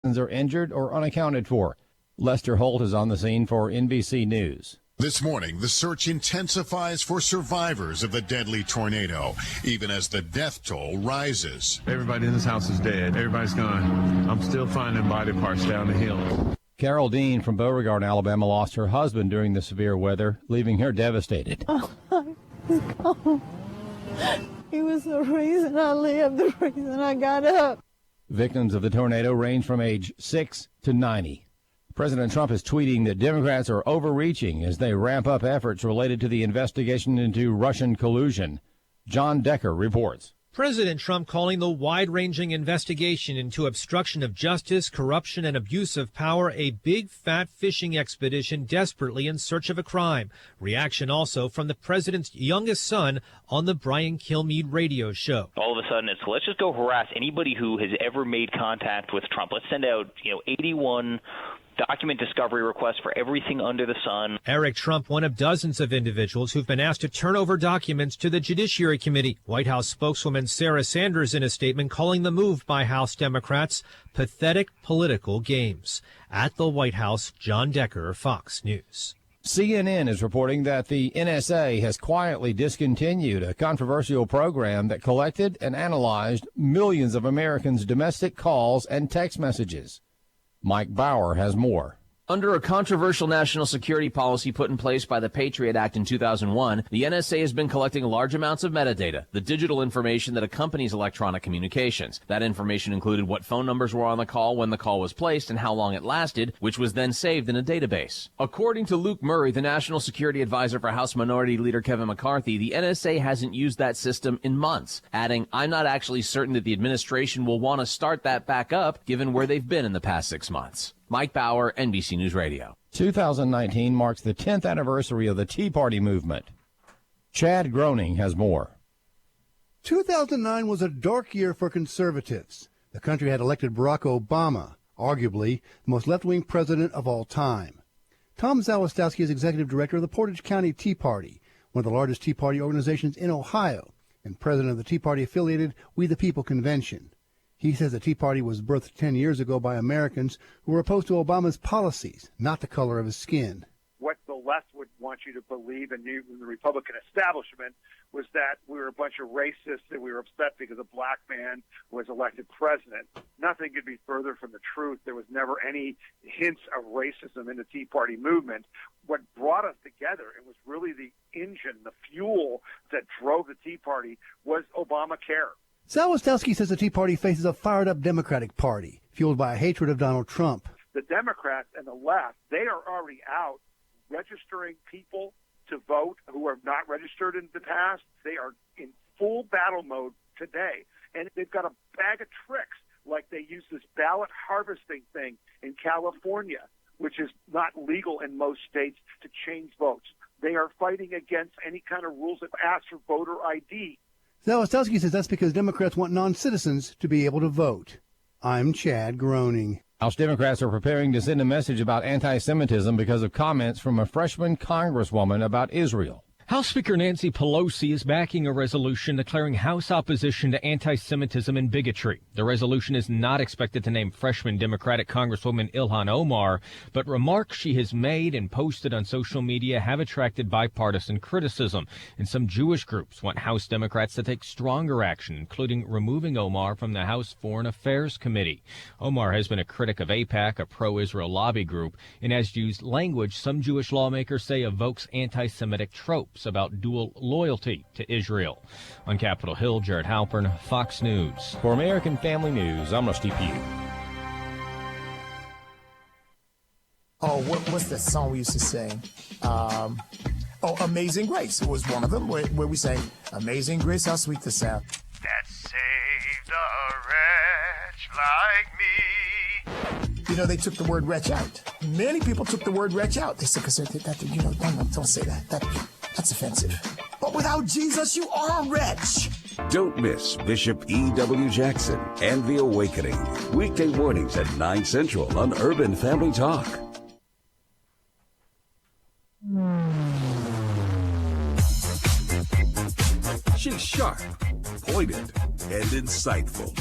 are injured or unaccounted for. Lester Holt is on the scene for NBC News. This morning, the search intensifies for survivors of the deadly tornado, even as the death toll rises. Everybody in this house is dead. Everybody's gone. I'm still finding body parts down the hill. Carol Dean from Beauregard, Alabama, lost her husband during the severe weather, leaving her devastated. Oh, he's gone. He was the reason I lived, the reason I got up. Victims of the tornado range from age 6 to 90. President Trump is tweeting that Democrats are overreaching as they ramp up efforts related to the investigation into Russian collusion. John Decker reports. President Trump calling the wide-ranging investigation into obstruction of justice, corruption, and abuse of power a big, fat fishing expedition desperately in search of a crime. Reaction also from the president's youngest son on the Brian Kilmeade radio show. All of a sudden, it's let's just go harass anybody who has ever made contact with Trump. Let's send out, 81 document discovery requests for everything under the sun. Eric Trump, one of dozens of individuals who've been asked to turn over documents to the Judiciary Committee. White House spokeswoman Sarah Sanders in a statement calling the move by House Democrats pathetic political games. At the White House, John Decker, Fox News. CNN is reporting that the NSA has quietly discontinued a controversial program that collected and analyzed millions of Americans' domestic calls and text messages. Mike Bauer has more. Under a controversial national security policy put in place by the Patriot Act in 2001, the NSA has been collecting large amounts of metadata, the digital information that accompanies electronic communications. That information included what phone numbers were on the call, when the call was placed, and how long it lasted, which was then saved in a database. According to Luke Murray, the National Security Advisor for House Minority Leader Kevin McCarthy, the NSA hasn't used that system in months, adding, "I'm not actually certain that the administration will want to start that back up, given where they've been in the past 6 months." Mike Bauer, NBC News Radio. 2019 marks the 10th anniversary of the Tea Party movement. Chad Groening has more. 2009 was a dark year for conservatives. The country had elected Barack Obama, arguably the most left-wing president of all time. Tom Zawistowski is executive director of the Portage County Tea Party, one of the largest Tea Party organizations in Ohio, and president of the Tea Party-affiliated We the People Convention. He says the Tea Party was birthed 10 years ago by Americans who were opposed to Obama's policies, not the color of his skin. What the left would want you to believe, and the Republican establishment, was that we were a bunch of racists, that we were upset because a black man was elected president. Nothing could be further from the truth. There was never any hints of racism in the Tea Party movement. What brought us together, it was really the engine, the fuel that drove the Tea Party, was Obamacare. Zawistowski says the Tea Party faces a fired-up Democratic Party, fueled by a hatred of Donald Trump. The Democrats and the left, they are already out registering people to vote who are not registered in the past. They are in full battle mode today, and they've got a bag of tricks, like they use this ballot harvesting thing in California, which is not legal in most states, to change votes. They are fighting against any kind of rules that ask for voter ID. Zawistowski says that's because Democrats want non-citizens to be able to vote. I'm Chad Groening. House Democrats are preparing to send a message about anti-Semitism because of comments from a freshman congresswoman about Israel. House Speaker Nancy Pelosi is backing a resolution declaring House opposition to anti-Semitism and bigotry. The resolution is not expected to name freshman Democratic Congresswoman Ilhan Omar, but remarks she has made and posted on social media have attracted bipartisan criticism. And some Jewish groups want House Democrats to take stronger action, including removing Omar from the House Foreign Affairs Committee. Omar has been a critic of AIPAC, a pro-Israel lobby group, and has used language some Jewish lawmakers say evokes anti-Semitic tropes about dual loyalty to Israel. On Capitol Hill, Jared Halpern, Fox News. For American Family News, I'm Rusty Pugh. Oh, what's that song we used to sing? Amazing Grace was one of them, where we sang, Amazing Grace, how sweet the sound. That saved a wretch like me. You know, they took the word wretch out. Many people took the word wretch out. They said, because don't say that. That's offensive. But without Jesus, you are a wretch. Don't miss Bishop E.W. Jackson and The Awakening. Weekday mornings at 9 Central on Urban Family Talk. She's sharp, pointed, and insightful.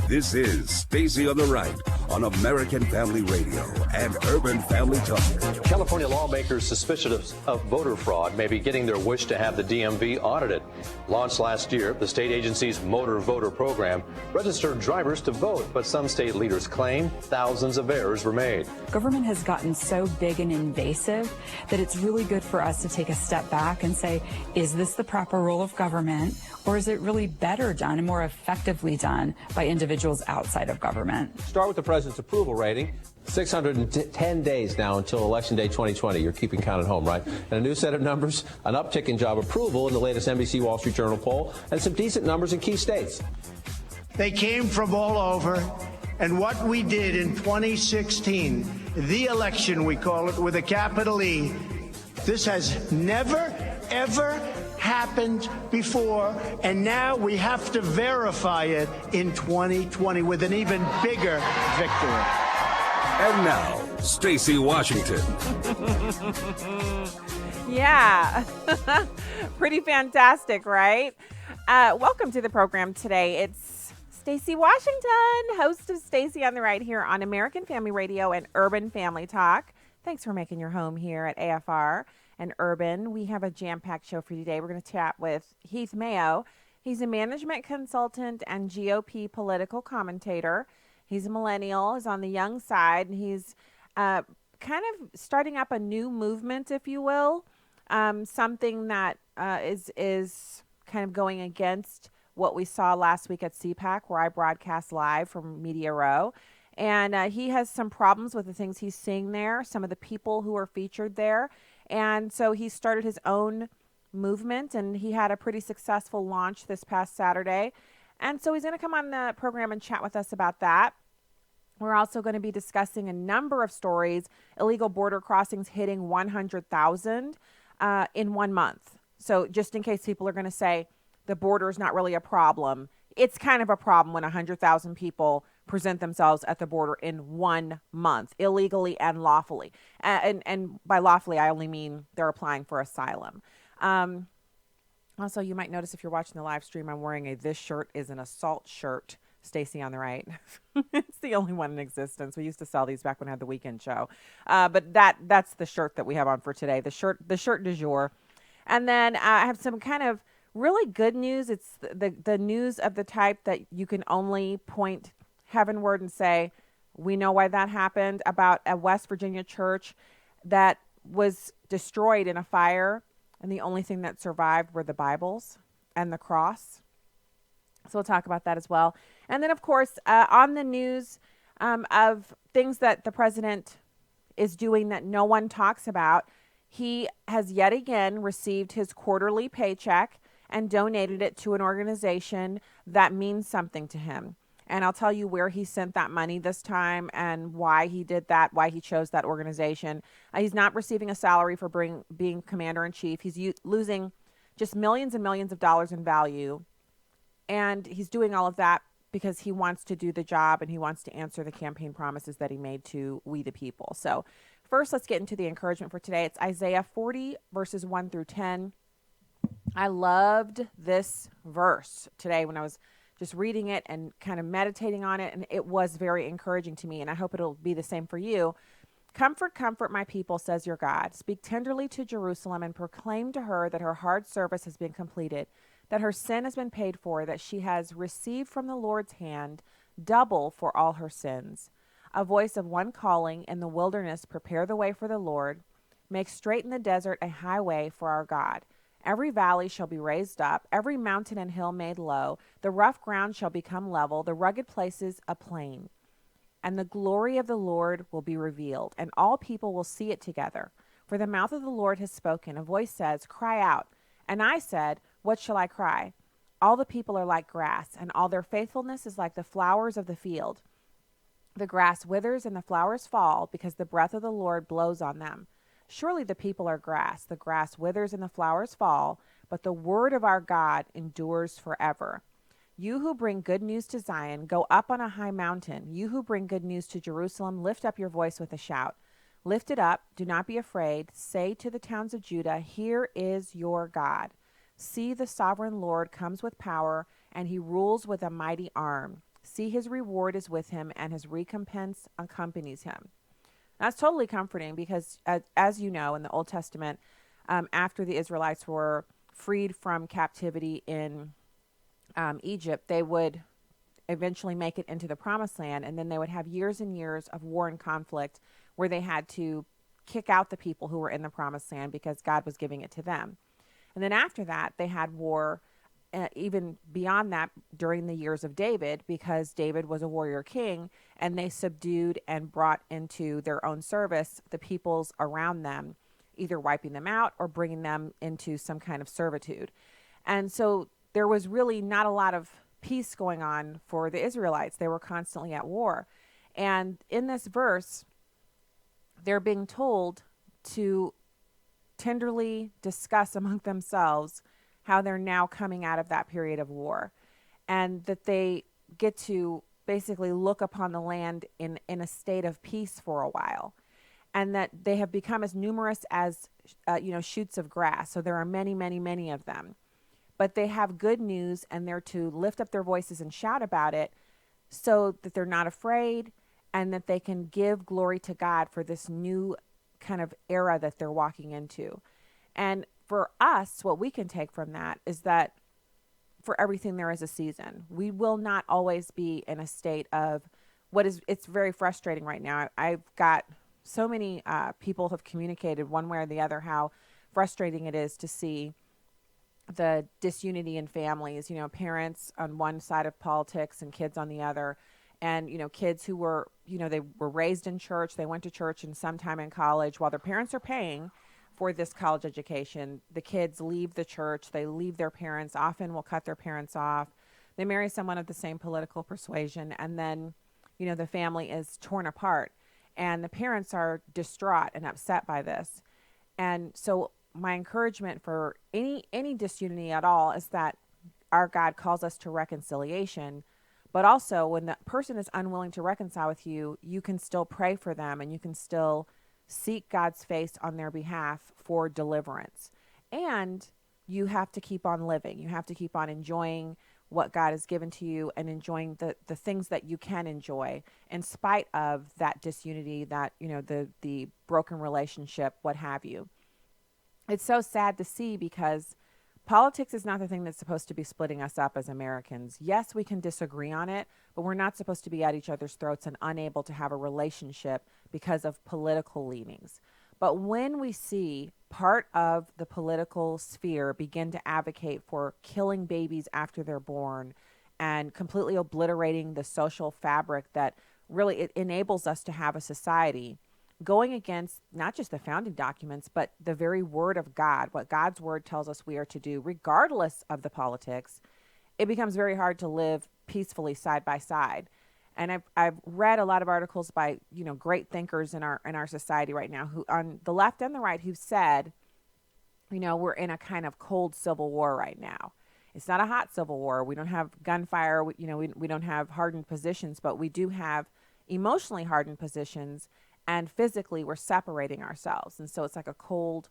This is Stacy on the Right on American Family Radio and Urban Family Talk. California lawmakers suspicious of voter fraud may be getting their wish to have the DMV audited. Launched last year, the state agency's motor voter program registered drivers to vote, but some state leaders claim thousands of errors were made. Government has gotten so big and invasive that it's really good for us to take a step back and say, is this the proper role of government, or is it really better done and more effectively done by individuals outside of government? Start with the president's approval rating. 610 days now until Election Day 2020. You're keeping count at home, right? And a new set of numbers, an uptick in job approval in the latest NBC Wall Street Journal poll, and some decent numbers in key states. They came from all over, and what we did in 2016, the election, we call it with a capital E, this has never, ever happened before, and now we have to verify it in 2020 with an even bigger victory. And now, Stacy Washington. Yeah. Pretty fantastic, right? Welcome to the program today. It's Stacy Washington, host of Stacy on the Right here on American Family Radio and Urban Family Talk. Thanks for making your home here at AFR and Urban. We have a jam-packed show for you today. We're going to chat with Heath Mayo. He's a management consultant and GOP political commentator. He's a millennial. He's on the young side, and he's kind of starting up a new movement, if you will, something that is kind of going against what we saw last week at CPAC, where I broadcast live from Media Row. And he has some problems with the things he's seeing there, some of the people who are featured there. And so he started his own movement, and he had a pretty successful launch this past Saturday. And so he's going to come on the program and chat with us about that. We're also going to be discussing a number of stories, illegal border crossings hitting 100,000 in 1 month. So just in case people are going to say the border is not really a problem, it's kind of a problem when 100,000 people present themselves at the border in 1 month, illegally and lawfully. And by lawfully, I only mean they're applying for asylum. Also, you might notice if you're watching the live stream, I'm wearing this shirt is an assault shirt, Stacy on the Right. It's the only one in existence. We used to sell these back when I had the weekend show. But that's the shirt that we have on for today, the shirt du jour. And then I have some kind of really good news. It's the news of the type that you can only point heavenward and say, we know why that happened, about a West Virginia church that was destroyed in a fire. And the only thing that survived were the Bibles and the cross. So we'll talk about that as well. And then, of course, on the news of things that the president is doing that no one talks about, he has yet again received his quarterly paycheck and donated it to an organization that means something to him. And I'll tell you where he sent that money this time and why he did that, why he chose that organization. He's not receiving a salary for being commander-in-chief. He's losing just millions and millions of dollars in value. And he's doing all of that because he wants to do the job and he wants to answer the campaign promises that he made to we the people. So first, let's get into the encouragement for today. It's Isaiah 40, verses 1 through 10. I loved this verse today when I was just reading it and kind of meditating on it, and it was very encouraging to me, and I hope it'll be the same for you. Comfort, comfort my people, says your God. Speak tenderly to Jerusalem and proclaim to her that her hard service has been completed, that her sin has been paid for, that she has received from the Lord's hand double for all her sins. A voice of one calling in the wilderness, prepare the way for the Lord. Make straight in the desert a highway for our God. Every valley shall be raised up, every mountain and hill made low. The rough ground shall become level, the rugged places a plain. And the glory of the Lord will be revealed, and all people will see it together. For the mouth of the Lord has spoken. A voice says, cry out. And I said, what shall I cry? All the people are like grass, and all their faithfulness is like the flowers of the field. The grass withers and the flowers fall, because the breath of the Lord blows on them. Surely the people are grass. The grass withers and the flowers fall, but the word of our God endures forever. You who bring good news to Zion, go up on a high mountain. You who bring good news to Jerusalem, lift up your voice with a shout. Lift it up, do not be afraid. Say to the towns of Judah, here is your God. See, the sovereign Lord comes with power, and he rules with a mighty arm. See, his reward is with him, and his recompense accompanies him. That's totally comforting because, as you know, in the Old Testament, after the Israelites were freed from captivity in Egypt, they would eventually make it into the Promised Land, and then they would have years and years of war and conflict where they had to kick out the people who were in the Promised Land because God was giving it to them. And then after that, they had war even beyond that during the years of David, because David was a warrior king, and they subdued and brought into their own service the peoples around them, either wiping them out or bringing them into some kind of servitude. And so there was really not a lot of peace going on for the Israelites. They were constantly at war. And in this verse, they're being told to tenderly discuss among themselves how they're now coming out of that period of war, and that they get to basically look upon the land in a state of peace for a while, and that they have become as numerous as shoots of grass. So there are many, many, many of them, but they have good news, and they're to lift up their voices and shout about it so that they're not afraid, and that they can give glory to God for this new kind of era that they're walking into. And for us, what we can take from that is that for everything there is a season. We will not always be in a state of it's very frustrating right now. I've got so many people have communicated one way or the other how frustrating it is to see the disunity in families, parents on one side of politics and kids on the other. And, kids who were, they were raised in church, they went to church and sometime in college while their parents are paying for this college education. The kids leave the church, they leave their parents, often will cut their parents off. They marry someone of the same political persuasion, and then, the family is torn apart, and the parents are distraught and upset by this. And so my encouragement for any disunity at all is that our God calls us to reconciliation, but also when the person is unwilling to reconcile with you, you can still pray for them, and you can still seek God's face on their behalf for deliverance. And you have to keep on living. You have to keep on enjoying what God has given to you and enjoying the things that you can enjoy in spite of that disunity, that, the broken relationship, what have you. It's so sad to see because politics is not the thing that's supposed to be splitting us up as Americans. Yes, we can disagree on it, but we're not supposed to be at each other's throats and unable to have a relationship because of political leanings. But when we see part of the political sphere begin to advocate for killing babies after they're born and completely obliterating the social fabric that really it enables us to have a society, going against not just the founding documents, but the very word of God, what God's word tells us we are to do, regardless of the politics, it becomes very hard to live peacefully side by side. And I've read a lot of articles by, great thinkers in our society right now, who on the left and the right, who've said, we're in a kind of cold civil war right now. It's not a hot civil war. We don't have gunfire. We don't have hardened positions, but we do have emotionally hardened positions. And physically, we're separating ourselves. And so it's like a cold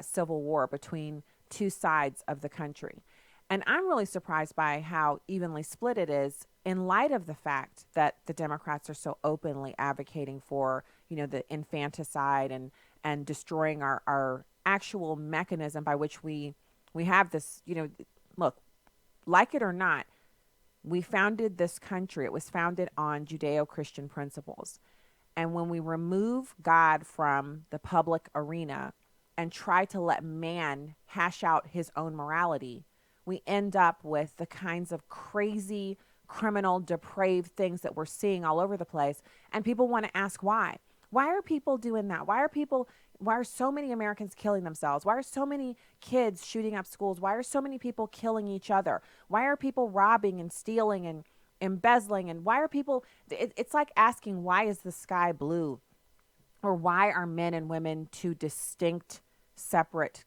civil war between two sides of the country. And I'm really surprised by how evenly split it is in light of the fact that the Democrats are so openly advocating for, the infanticide and destroying our actual mechanism by which we have this, look, like it or not, we founded this country. It was founded on Judeo-Christian principles. And when we remove God from the public arena and try to let man hash out his own morality, we end up with the kinds of crazy, criminal, depraved things that we're seeing all over the place. And people want to ask why. Why are people doing that? Why are so many Americans killing themselves? Why are so many kids shooting up schools? Why are so many people killing each other? Why are people robbing and stealing and embezzling? And why are people, it's like asking, why is the sky blue? Or why are men and women two distinct, separate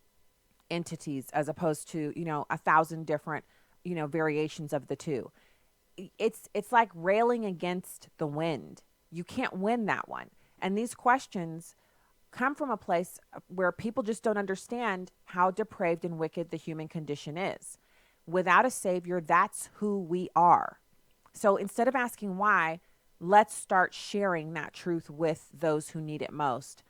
entities as opposed to, 1,000 different, variations of the two? It's like railing against the wind. You can't win that one. And these questions come from a place where people just don't understand how depraved and wicked the human condition is. Without a savior, that's who we are. So instead of asking why, let's start sharing that truth with those who need it most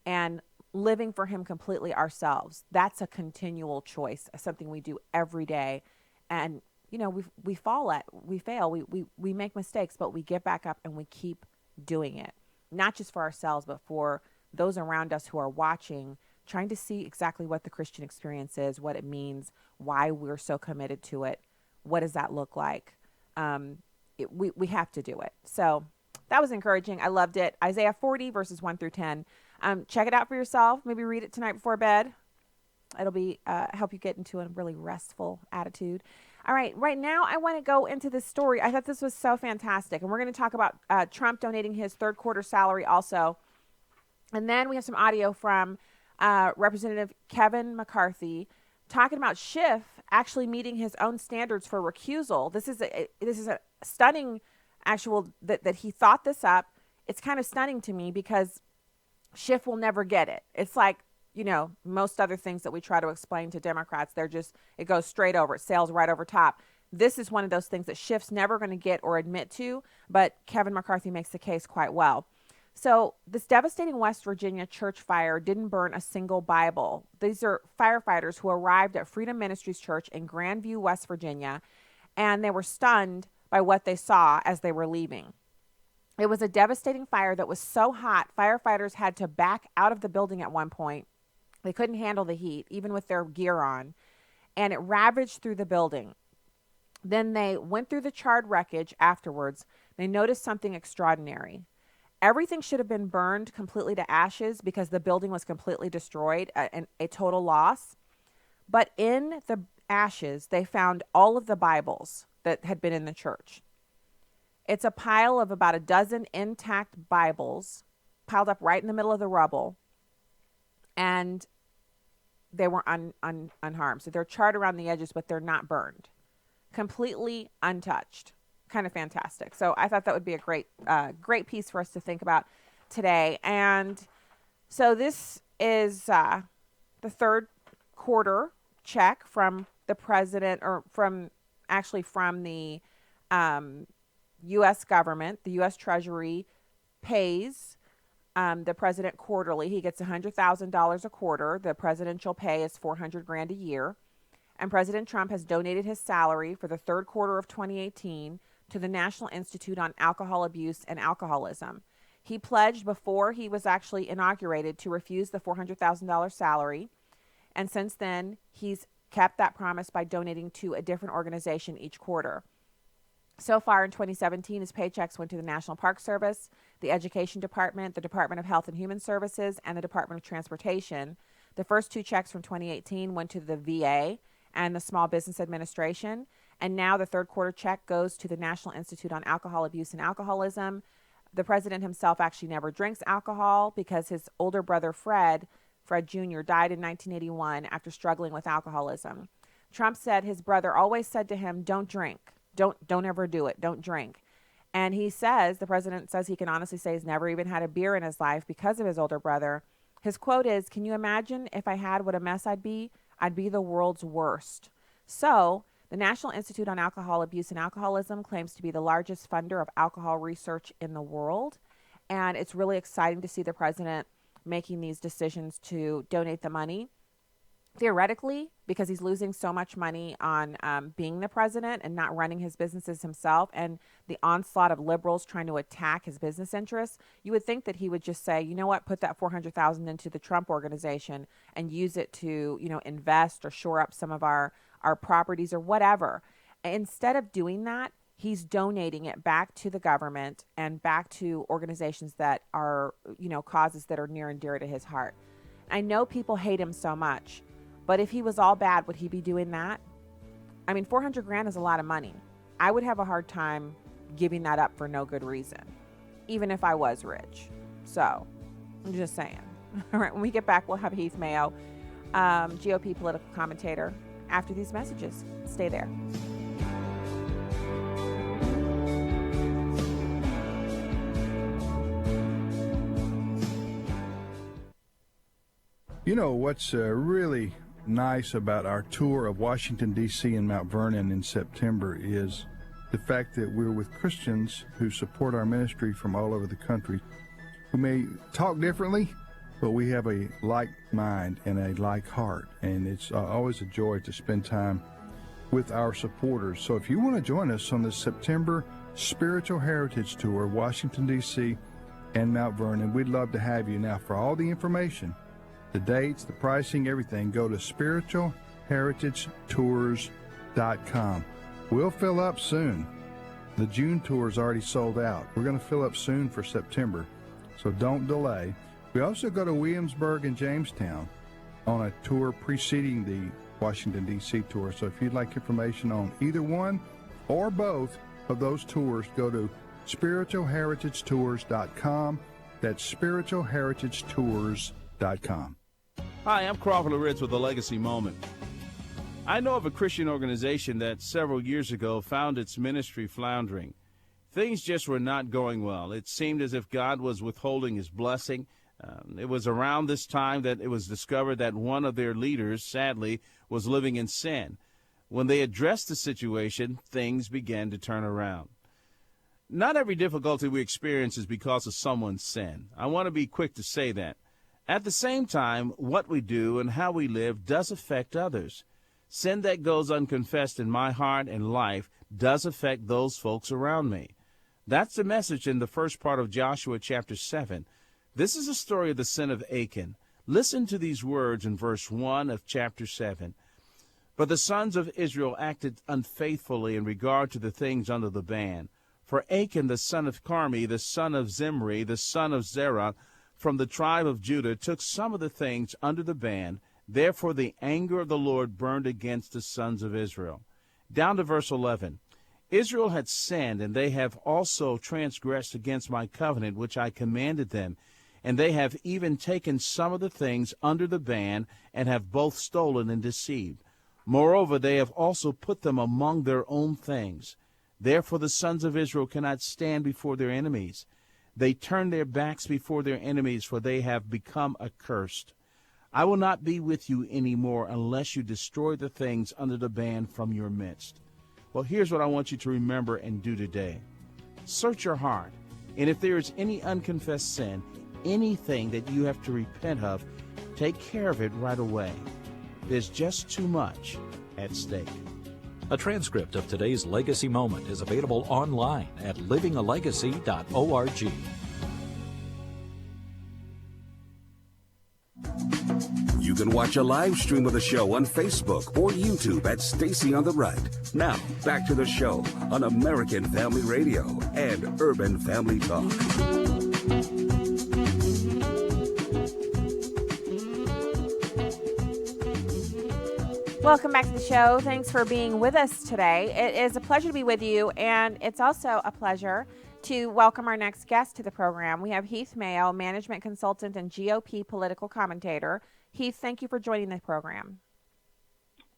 and living for him completely ourselves. That's a continual choice, something we do every day. And, we fail, we make mistakes, but we get back up and we keep doing it, not just for ourselves, but for those around us who are watching, trying to see exactly what the Christian experience is, what it means, why we're so committed to it. What does that look like? We have to do it. So that was encouraging. I loved it. Isaiah 40 verses 1 through 10. Check it out for yourself. Maybe read it tonight before bed. It'll be help you get into a really restful attitude. All right. Right now, I want to go into this story. I thought this was so fantastic. And we're going to talk about Trump donating his third quarter salary also. And then we have some audio from Representative Kevin McCarthy talking about Schiff actually meeting his own standards for recusal. This is a stunning actual that he thought this up. It's kind of stunning to me because Schiff will never get it. It's like, most other things that we try to explain to Democrats, it goes straight over. It sails right over top. This is one of those things that Schiff's never going to get or admit to, but Kevin McCarthy makes the case quite well. So this devastating West Virginia church fire didn't burn a single Bible. These are firefighters who arrived at Freedom Ministries Church in Grandview, West Virginia, and they were stunned by what they saw as they were leaving. It was a devastating fire that was so hot, firefighters had to back out of the building at one point. They couldn't handle the heat, even with their gear on, and it ravaged through the building. Then they went through the charred wreckage afterwards. They noticed something extraordinary. Everything should have been burned completely to ashes because the building was completely destroyed, a total loss. But in the ashes, they found all of the Bibles that had been in the church. It's a pile of about a dozen intact Bibles piled up right in the middle of the rubble. And they were unharmed. So they're charred around the edges, but they're not burned. Completely untouched. Kind of fantastic. So I thought that would be a great piece for us to think about today. And so this is the third quarter check from the president, or from the U.S. government. The U.S. Treasury pays the president quarterly. He gets $100,000 a quarter. The presidential pay is $400,000 a year. And President Trump has donated his salary for the third quarter of 2018 to the National Institute on Alcohol Abuse and Alcoholism. He pledged before he was actually inaugurated to refuse the $400,000 salary. And since then, he's kept that promise by donating to a different organization each quarter. So far in 2017, his paychecks went to the National Park Service, the Education Department, the Department of Health and Human Services, and the Department of Transportation. The first two checks from 2018 went to the VA and the Small Business Administration. And now the third quarter check goes to the National Institute on Alcohol Abuse and Alcoholism. The president himself actually never drinks alcohol because his older brother, Fred Jr., died in 1981 after struggling with alcoholism. Trump said his brother always said to him, don't drink. Don't ever do it. Don't drink. And the president says he can honestly say he's never even had a beer in his life because of his older brother. His quote is, "Can you imagine if I had what a mess I'd be? I'd be the world's worst." So the National Institute on Alcohol Abuse and Alcoholism claims to be the largest funder of alcohol research in the world. And it's really exciting to see the president making these decisions to donate the money. Theoretically, because he's losing so much money on being the president and not running his businesses himself, and the onslaught of liberals trying to attack his business interests, you would think that he would just say, you know what, put that $400,000 into the Trump organization and use it to, invest or shore up some of our properties or whatever. Instead of doing that, he's donating it back to the government and back to organizations that are, causes that are near and dear to his heart. I know people hate him so much. But if he was all bad, would he be doing that? I mean, $400,000 is a lot of money. I would have a hard time giving that up for no good reason, even if I was rich. So I'm just saying. All right, when we get back, we'll have Heath Mayo, GOP political commentator, after these messages. Stay there. You know what's really nice about our tour of Washington, D.C. and Mount Vernon in September is the fact that we're with Christians who support our ministry from all over the country, who may talk differently, but we have a like mind and a like heart. And it's always a joy to spend time with our supporters. So if you want to join us on this September Spiritual Heritage Tour, Washington, D.C. and Mount Vernon, we'd love to have you. Now, for all the information, the dates, the pricing, everything, go to spiritualheritagetours.com. We'll fill up soon. The June tour is already sold out. We're going to fill up soon for September, so don't delay. We also go to Williamsburg and Jamestown on a tour preceding the Washington, D.C. tour. So if you'd like information on either one or both of those tours, go to spiritualheritagetours.com. That's spiritualheritagetours.com. Hi, I'm Crawford Loritz with a Legacy Moment. I know of a Christian organization that several years ago found its ministry floundering. Things just were not going well. It seemed as if God was withholding his blessing. It was around this time that it was discovered that one of their leaders, sadly, was living in sin. When they addressed the situation, things began to turn around. Not every difficulty we experience is because of someone's sin. I want to be quick to say that. At the same time, what we do and how we live does affect others. Sin that goes unconfessed in my heart and life does affect those folks around me. That's the message in the first part of Joshua chapter 7. This is a story of the sin of Achan. Listen to these words in verse 1 of chapter 7. But the sons of Israel acted unfaithfully in regard to the things under the ban. For Achan the son of Carmi, the son of Zimri, the son of Zerah, from the tribe of Judah, took some of the things under the ban. Therefore the anger of the Lord burned against the sons of Israel. Down to verse 11. Israel had sinned, and they have also transgressed against my covenant, which I commanded them. And they have even taken some of the things under the ban, and have both stolen and deceived. Moreover, they have also put them among their own things. Therefore the sons of Israel cannot stand before their enemies. They turn their backs before their enemies, for they have become accursed. I will not be with you any more unless you destroy the things under the ban from your midst. Well, here's what I want you to remember and do today. Search your heart, and if there is any unconfessed sin, anything that you have to repent of, take care of it right away. There's just too much at stake. A transcript of today's Legacy Moment is available online at livingalegacy.org. You can watch a live stream of the show on Facebook or YouTube at Stacy on the Right. Now, back to the show on American Family Radio and Urban Family Talk. Welcome back to the show. Thanks for being with us today. It is a pleasure to be with you, and it's also a pleasure to welcome our next guest to the program. We have Heath Mayo, management consultant and GOP political commentator. Heath, thank you for joining the program.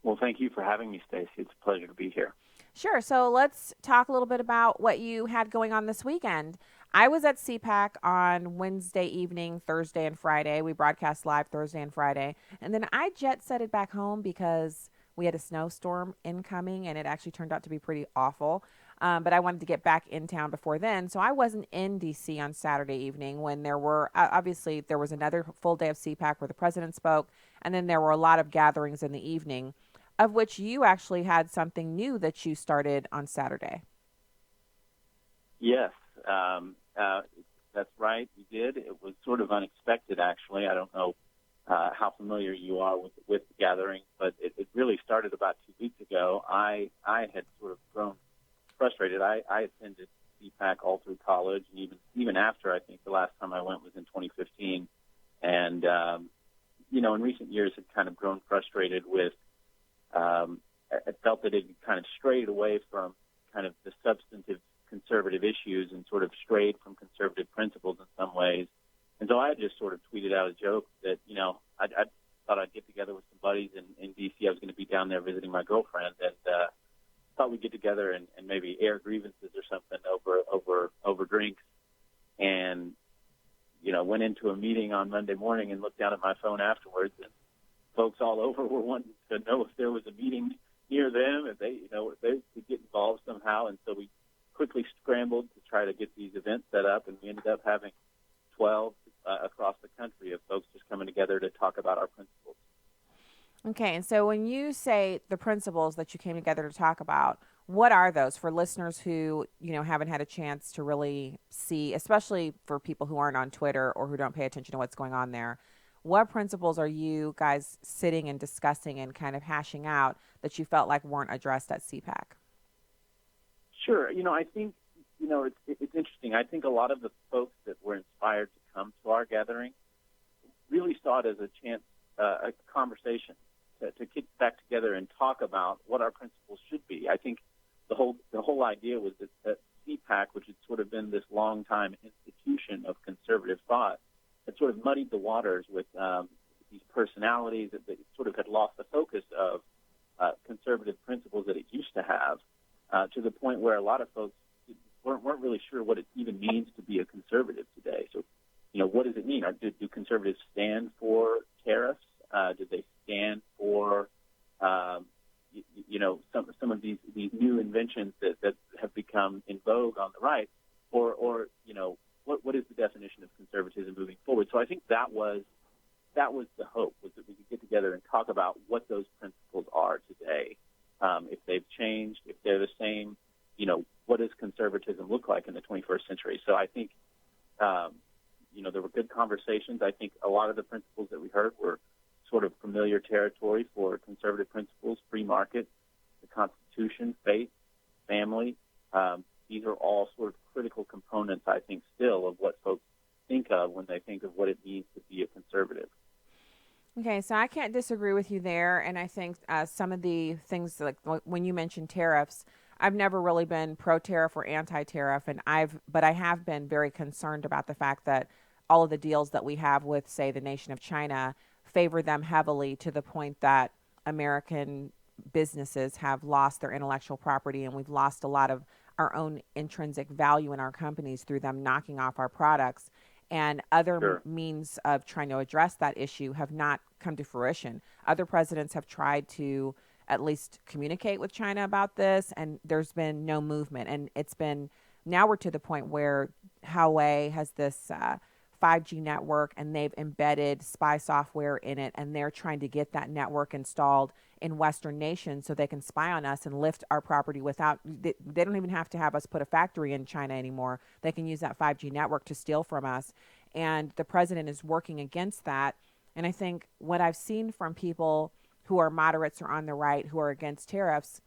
Well, thank you for having me, Stacy. It's a pleasure to be here. Sure. So let's talk a little bit about what you had going on this weekend. I was at CPAC on Wednesday evening, Thursday, and Friday. We broadcast live Thursday and Friday. And then I jet-setted back home because we had a snowstorm incoming, and it actually turned out to be pretty awful. But I wanted to get back in town before then. So I wasn't in D.C. on Saturday evening when there were, obviously, there was another full day of CPAC where the president spoke, and then there were a lot of gatherings in the evening, of which you actually had something new that you started on Saturday. Yes, that's right. We did. It was sort of unexpected, actually. I don't know how familiar you are with the gathering, but it really started about 2 weeks ago. I had sort of grown frustrated. I attended CPAC all through college, and even after, I think the last time I went was in 2015. And, in recent years had kind of grown frustrated with, I felt that it had kind of strayed away from kind of the substantive conservative issues and sort of strayed from conservative principles in some ways. And so I just sort of tweeted out a joke that, I thought I'd get together with some buddies in D.C. I was going to be down there visiting my girlfriend, and thought we'd get together and maybe air grievances or something over drinks. And, went into a meeting on Monday morning and looked down at my phone afterwards, and folks all over were wanting to know if there was a meeting near them, if they could get involved somehow. And so we quickly scrambled to try to get these events set up, and we ended up having 12 across the country of folks just coming together to talk about our principles. Okay, and so when you say the principles that you came together to talk about, what are those for listeners who, haven't had a chance to really see, especially for people who aren't on Twitter or who don't pay attention to what's going on there? What principles are you guys sitting and discussing and kind of hashing out that you felt like weren't addressed at CPAC? Sure. I think, it's interesting. I think a lot of the folks that were inspired to come to our gathering really saw it as a chance, a conversation to get back together and talk about what our principles should be. I think the whole idea was that CPAC, which had sort of been this long-time institution of conservative thought, had sort of muddied the waters with these personalities that sort of had lost the focus of conservative principles that it used to have, to the point where a lot of folks weren't really sure what it even means to be a conservative today. So, what does it mean? Do conservatives stand for tariffs? Do they stand for, some of these new inventions that have become in vogue on the right? Or what is the definition of conservatism moving forward? So I think that was the hope, was that we could get together and talk about what those principles are today, if they've changed, if they're the same. What does conservatism look like in the 21st century? So I think, there were good conversations. I think a lot of the principles that we heard were sort of familiar territory for conservative principles: free market, the Constitution, faith, family. These are all sort of critical components, I think, still of what folks think of when they think of what it means to be a conservative. Okay, so I can't disagree with you there, and I think some of the things, like when you mentioned tariffs, I've never really been pro-tariff or anti-tariff, but I have been very concerned about the fact that all of the deals that we have with, say, the nation of China favor them heavily, to the point that American businesses have lost their intellectual property, and we've lost a lot of our own intrinsic value in our companies through them knocking off our products. And other means of trying to address that issue have not come to fruition. Other presidents have tried to at least communicate with China about this, and there's been no movement. And now we're to the point where Huawei has this 5G network, and they've embedded spy software in it, and they're trying to get that network installed in Western nations so they can spy on us and lift our property without, they don't even have to have us put a factory in China anymore. They can use that 5G network to steal from us. And the president is working against that. And I think what I've seen from people who are moderates or on the right who are against tariffs,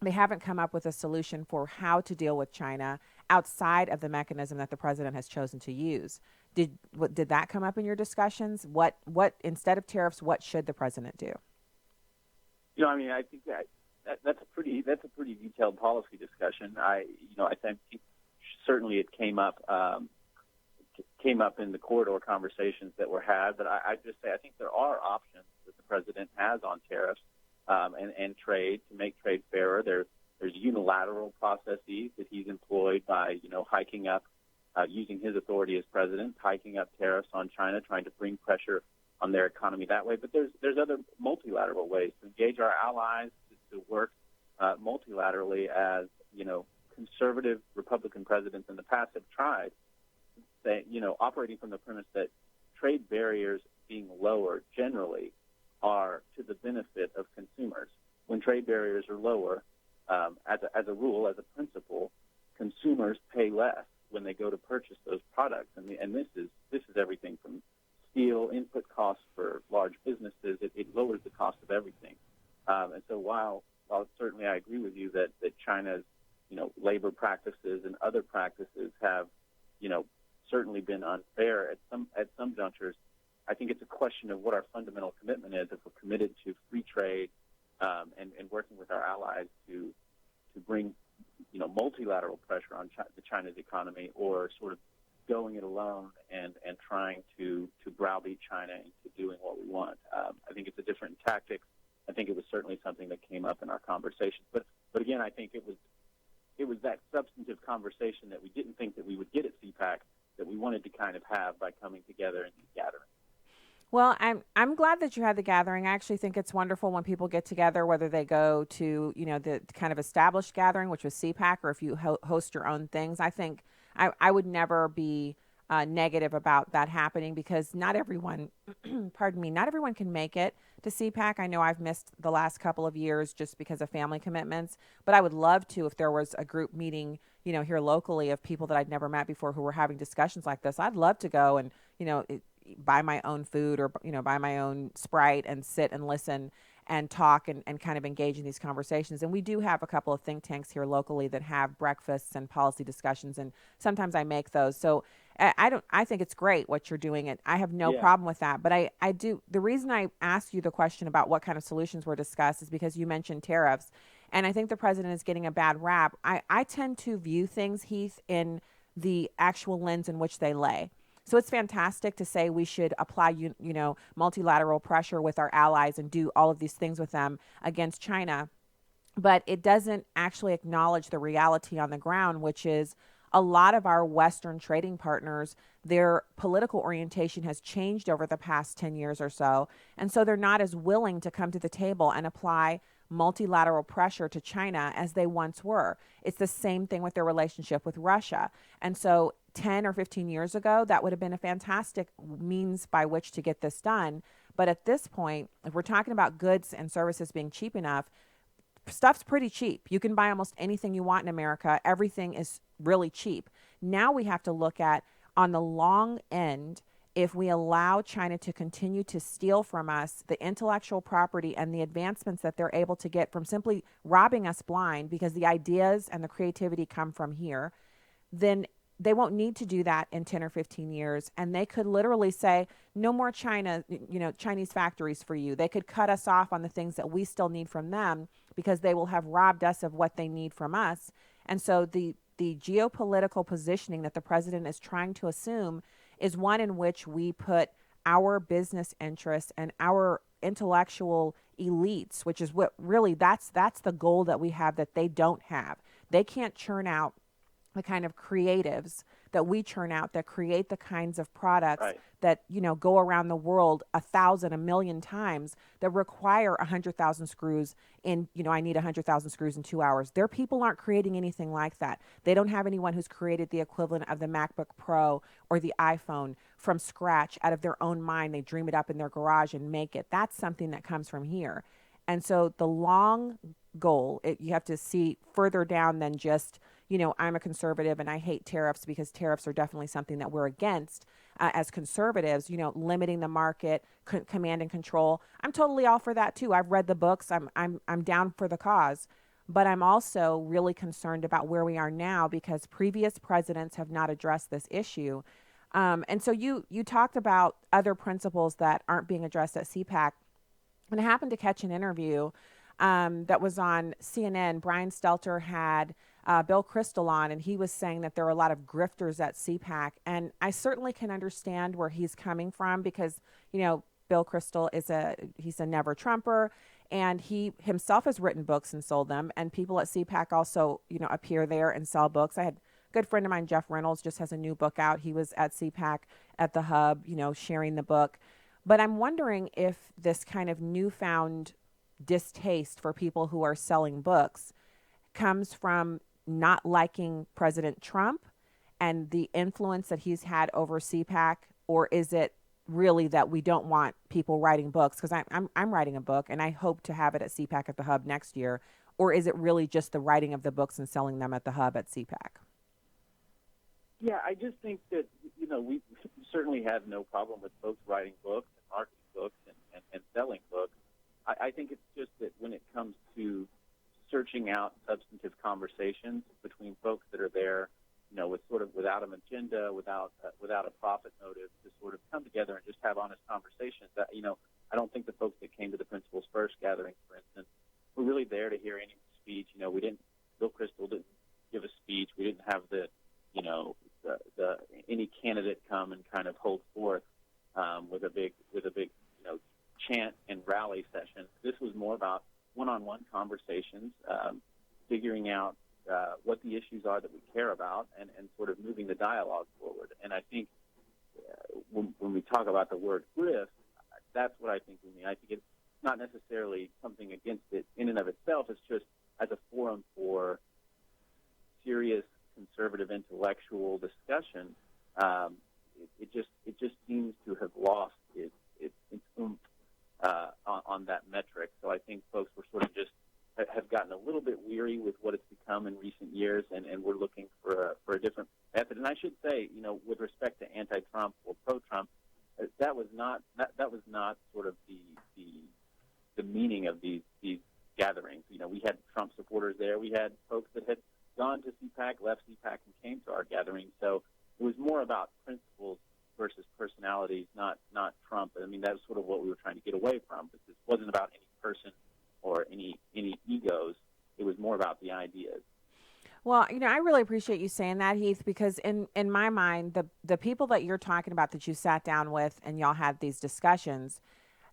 they haven't come up with a solution for how to deal with China outside of the mechanism that the president has chosen to use. Did that come up in your discussions? What instead of tariffs, what should the president do? I think that's a pretty detailed policy discussion. I think certainly it came up in the corridor conversations that were had. But I just say I think there are options that the president has on tariffs and trade to make trade fairer. There's unilateral processes that he's employed by hiking up, using his authority as president, hiking up tariffs on China, trying to bring pressure on their economy that way. But there's other multilateral ways to engage our allies, to work multilaterally, as conservative Republican presidents in the past have tried, operating from the premise that trade barriers being lower generally are to the benefit of consumers. When trade barriers are lower, as a rule, as a principle, consumers pay less when they go to purchase those products, and this is everything from steel input costs for large businesses. It lowers the cost of everything. And so while certainly I agree with you that China's labor practices and other practices have certainly been unfair at some junctures, I think it's a question of what our fundamental commitment is. If we're committed to free trade and working with our allies to bring multilateral pressure on China's economy, or sort of going it alone and trying to browbeat China into doing what we want. I think it's a different tactic. I think it was certainly something that came up in our conversations. But again, I think it was that substantive conversation that we didn't think that we would get at CPAC that we wanted to kind of have by coming together in these gatherings. Well, I'm glad that you had the gathering. I actually think it's wonderful when people get together, whether they go to, the kind of established gathering, which was CPAC, or if you host your own things. I think I would never be negative about that happening, because not everyone, pardon me, not everyone can make it to CPAC. I know I've missed the last couple of years just because of family commitments, but I would love to if there was a group meeting, here locally of people that I'd never met before who were having discussions like this. I'd love to go and, buy my own food, or, buy my own Sprite and sit and listen and talk and kind of engage in these conversations. And we do have a couple of think tanks here locally that have breakfasts and policy discussions, and sometimes I make those. So I think it's great what you're doing. I have no problem with that. But I do. The reason I asked you the question about what kind of solutions were discussed is because you mentioned tariffs. And I think the president is getting a bad rap. I tend to view things, Heath, in the actual lens in which they lay. So it's fantastic to say we should apply, multilateral pressure with our allies and do all of these things with them against China. But it doesn't actually acknowledge the reality on the ground, which is a lot of our Western trading partners, their political orientation has changed over the past 10 years or so. And so they're not as willing to come to the table and apply multilateral pressure to China as they once were. It's the same thing with their relationship with Russia. And so 10 or 15 years ago, that would have been a fantastic means by which to get this done. But at this point, if we're talking about goods and services being cheap enough, stuff's pretty cheap. You can buy almost anything you want in America. Everything is really cheap. Now we have to look at, on the long end, if we allow China to continue to steal from us the intellectual property and the advancements that they're able to get from simply robbing us blind, because the ideas and the creativity come from here, then they won't need to do that in 10 or 15 years. And they could literally say, no more China, Chinese factories for you. They could cut us off on the things that we still need from them, because they will have robbed us of what they need from us. And so the geopolitical positioning that the president is trying to assume is one in which we put our business interests and our intellectual elites, which is what really that's the goal that we have that they don't have. They can't churn out the kind of creatives that we churn out that create the kinds of products that, go around the world 1,000, 1,000,000 times, that require 100,000 screws in, I need 100,000 screws in 2 hours. Their people aren't creating anything like that. They don't have anyone who's created the equivalent of the MacBook Pro or the iPhone from scratch out of their own mind. They dream it up in their garage and make it. That's something that comes from here. And so the long goal, you have to see further down than just, I'm a conservative and I hate tariffs, because tariffs are definitely something that we're against as conservatives, limiting the market, command and control. I'm totally all for that too. I've read the books. I'm down for the cause, but I'm also really concerned about where we are now, because previous presidents have not addressed this issue. And so you talked about other principles that aren't being addressed at CPAC. And I happened to catch an interview that was on CNN. Brian Stelter had Bill Kristol on, and he was saying that there are a lot of grifters at CPAC. And I certainly can understand where he's coming from, because, Bill Kristol he's a never Trumper, and he himself has written books and sold them. And people at CPAC also, appear there and sell books. I had a good friend of mine, Jeff Reynolds, just has a new book out. He was at CPAC at the Hub, sharing the book. But I'm wondering if this kind of newfound distaste for people who are selling books comes from not liking President Trump and the influence that he's had over CPAC, or is it really that we don't want people writing books? Because I'm writing a book, and I hope to have it at CPAC at the Hub next year. Or is it really just the writing of the books and selling them at the Hub at CPAC? Yeah, I just think that, we certainly have no problem with folks writing books and marketing books and selling books. I think it's just that when it comes to searching out substantive conversations between folks that are there, with sort of without an agenda, without a profit motive, to sort of come together and just have honest conversations. That, I don't think the folks that came to the Principals First gathering, for instance, were really there to hear any speech. Bill Kristol didn't give a speech. We didn't have any candidate come and kind of hold forth with a big chant and rally session. This was more about one-on-one conversations, figuring out what the issues are that we care about, and sort of moving the dialogue forward. And I think when we talk about the word grift, that's what I think we mean. I think it's not necessarily something against it in and of itself. It's just as a forum for serious conservative intellectual discussion. It just seems to have lost its oomph on that metric. So I think folks were sort of just have gotten a little bit weary with what it's become in recent years, and we're looking for a different method. And I should say, with respect to anti-Trump or pro-Trump, that was not sort of the meaning of these gatherings. We had Trump supporters there. We had folks that had gone to CPAC, left CPAC, and came to our gathering. So it was more about principles versus personalities, not Trump. I mean, that's sort of what we were trying to get away from. But this wasn't about any person or any egos. It was more about the ideas. Well, I really appreciate you saying that, Heath, because in my mind, the people that you're talking about that you sat down with and y'all had these discussions,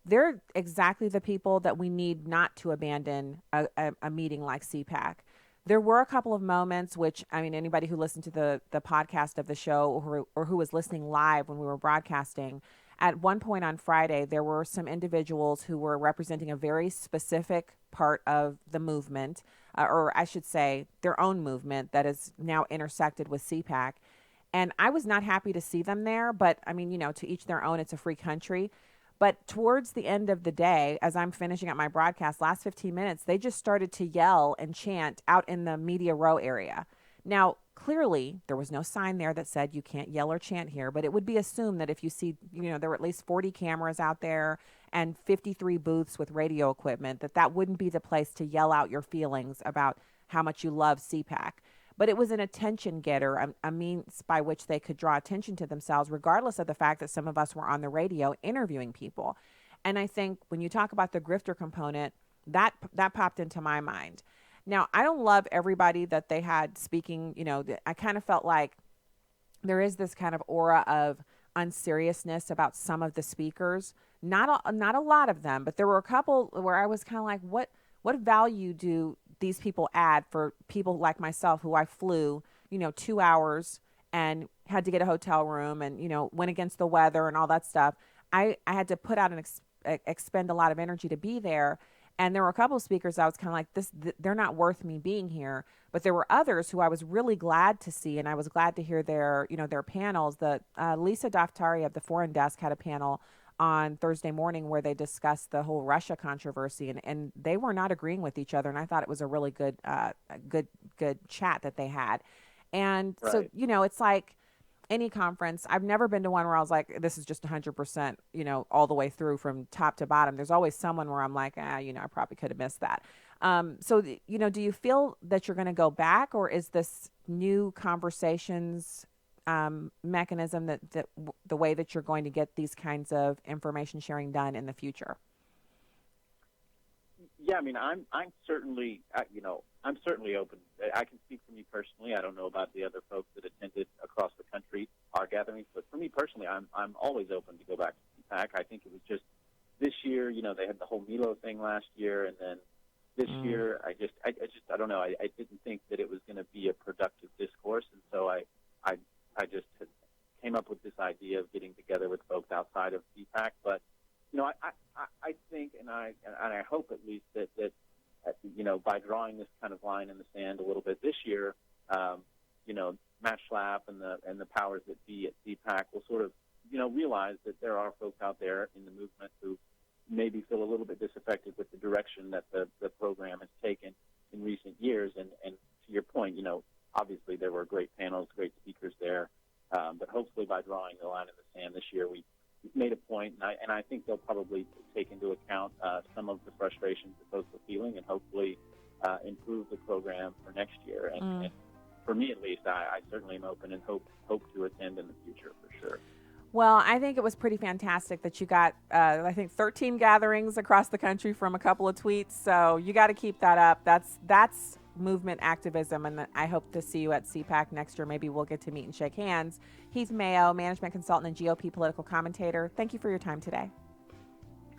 they're exactly the people that we need not to abandon a meeting like CPAC. There were a couple of moments which, anybody who listened to the podcast of the show or who was listening live when we were broadcasting, at one point on Friday, there were some individuals who were representing a very specific part of the movement, or I should say their own movement that is now intersected with CPAC. And I was not happy to see them there, but to each their own, it's a free country. But towards the end of the day, as I'm finishing up my broadcast, last 15 minutes, they just started to yell and chant out in the media row area. Now, clearly, there was no sign there that said you can't yell or chant here, but it would be assumed that if you see, there were at least 40 cameras out there and 53 booths with radio equipment, that wouldn't be the place to yell out your feelings about how much you love CPAC. But it was an attention getter, a means by which they could draw attention to themselves, regardless of the fact that some of us were on the radio interviewing people. And I think when you talk about the grifter component, that popped into my mind. Now, I don't love everybody that they had speaking. I kind of felt like there is this kind of aura of unseriousness about some of the speakers. Not a lot of them, but there were a couple where I was kind of like, what value do these people add for people like myself who I flew, 2 hours and had to get a hotel room and, went against the weather and all that stuff. I had to put out and expend a lot of energy to be there. And there were a couple of speakers I was kind of like, they're not worth me being here. But there were others who I was really glad to see, and I was glad to hear their panels. The Lisa Daftari of the Foreign Desk had a panel on Thursday morning where they discussed the whole Russia controversy, and they were not agreeing with each other. And I thought it was a really good chat that they had. And right. So, it's like any conference. I've never been to one where I was like, this is just 100%, all the way through from top to bottom. There's always someone where I'm like, I probably could have missed that. So, do you feel that you're going to go back, or is this new conversations mechanism that the way that you're going to get these kinds of information sharing done in the future? Yeah, I'm certainly, I'm certainly open. I can speak for me personally. I don't know about the other folks that attended across the country, our gatherings, but for me personally, I'm always open to go back to CPAC. I think it was just this year, they had the whole Milo thing last year, and then this year, I don't know. I didn't think that it was going to be a productive discourse, and so I just came up with this idea of getting together with folks outside of CPAC. But I think, and I hope at least that by drawing this kind of line in the sand a little bit this year, Matt Schlapp and the powers that be at CPAC will sort of realize that there are folks out there in the movement who maybe feel a little bit disaffected with the direction that the program has taken in recent years. And to your point, obviously there were great panels, great speakers there, but hopefully by drawing the line in the sand this year, we've made a point, and I think they'll probably take into account some of the frustrations that folks are feeling, and hopefully improve the program for next year. And for me, at least, I certainly am open and hope to attend in the future for sure. Well, I think it was pretty fantastic that you got, 13 gatherings across the country from a couple of tweets. So you got to keep that up. That's movement activism, and I hope to see you at CPAC next year. Maybe we'll get to meet and shake hands. Heath Mayo, management consultant and GOP political commentator. Thank you for your time today.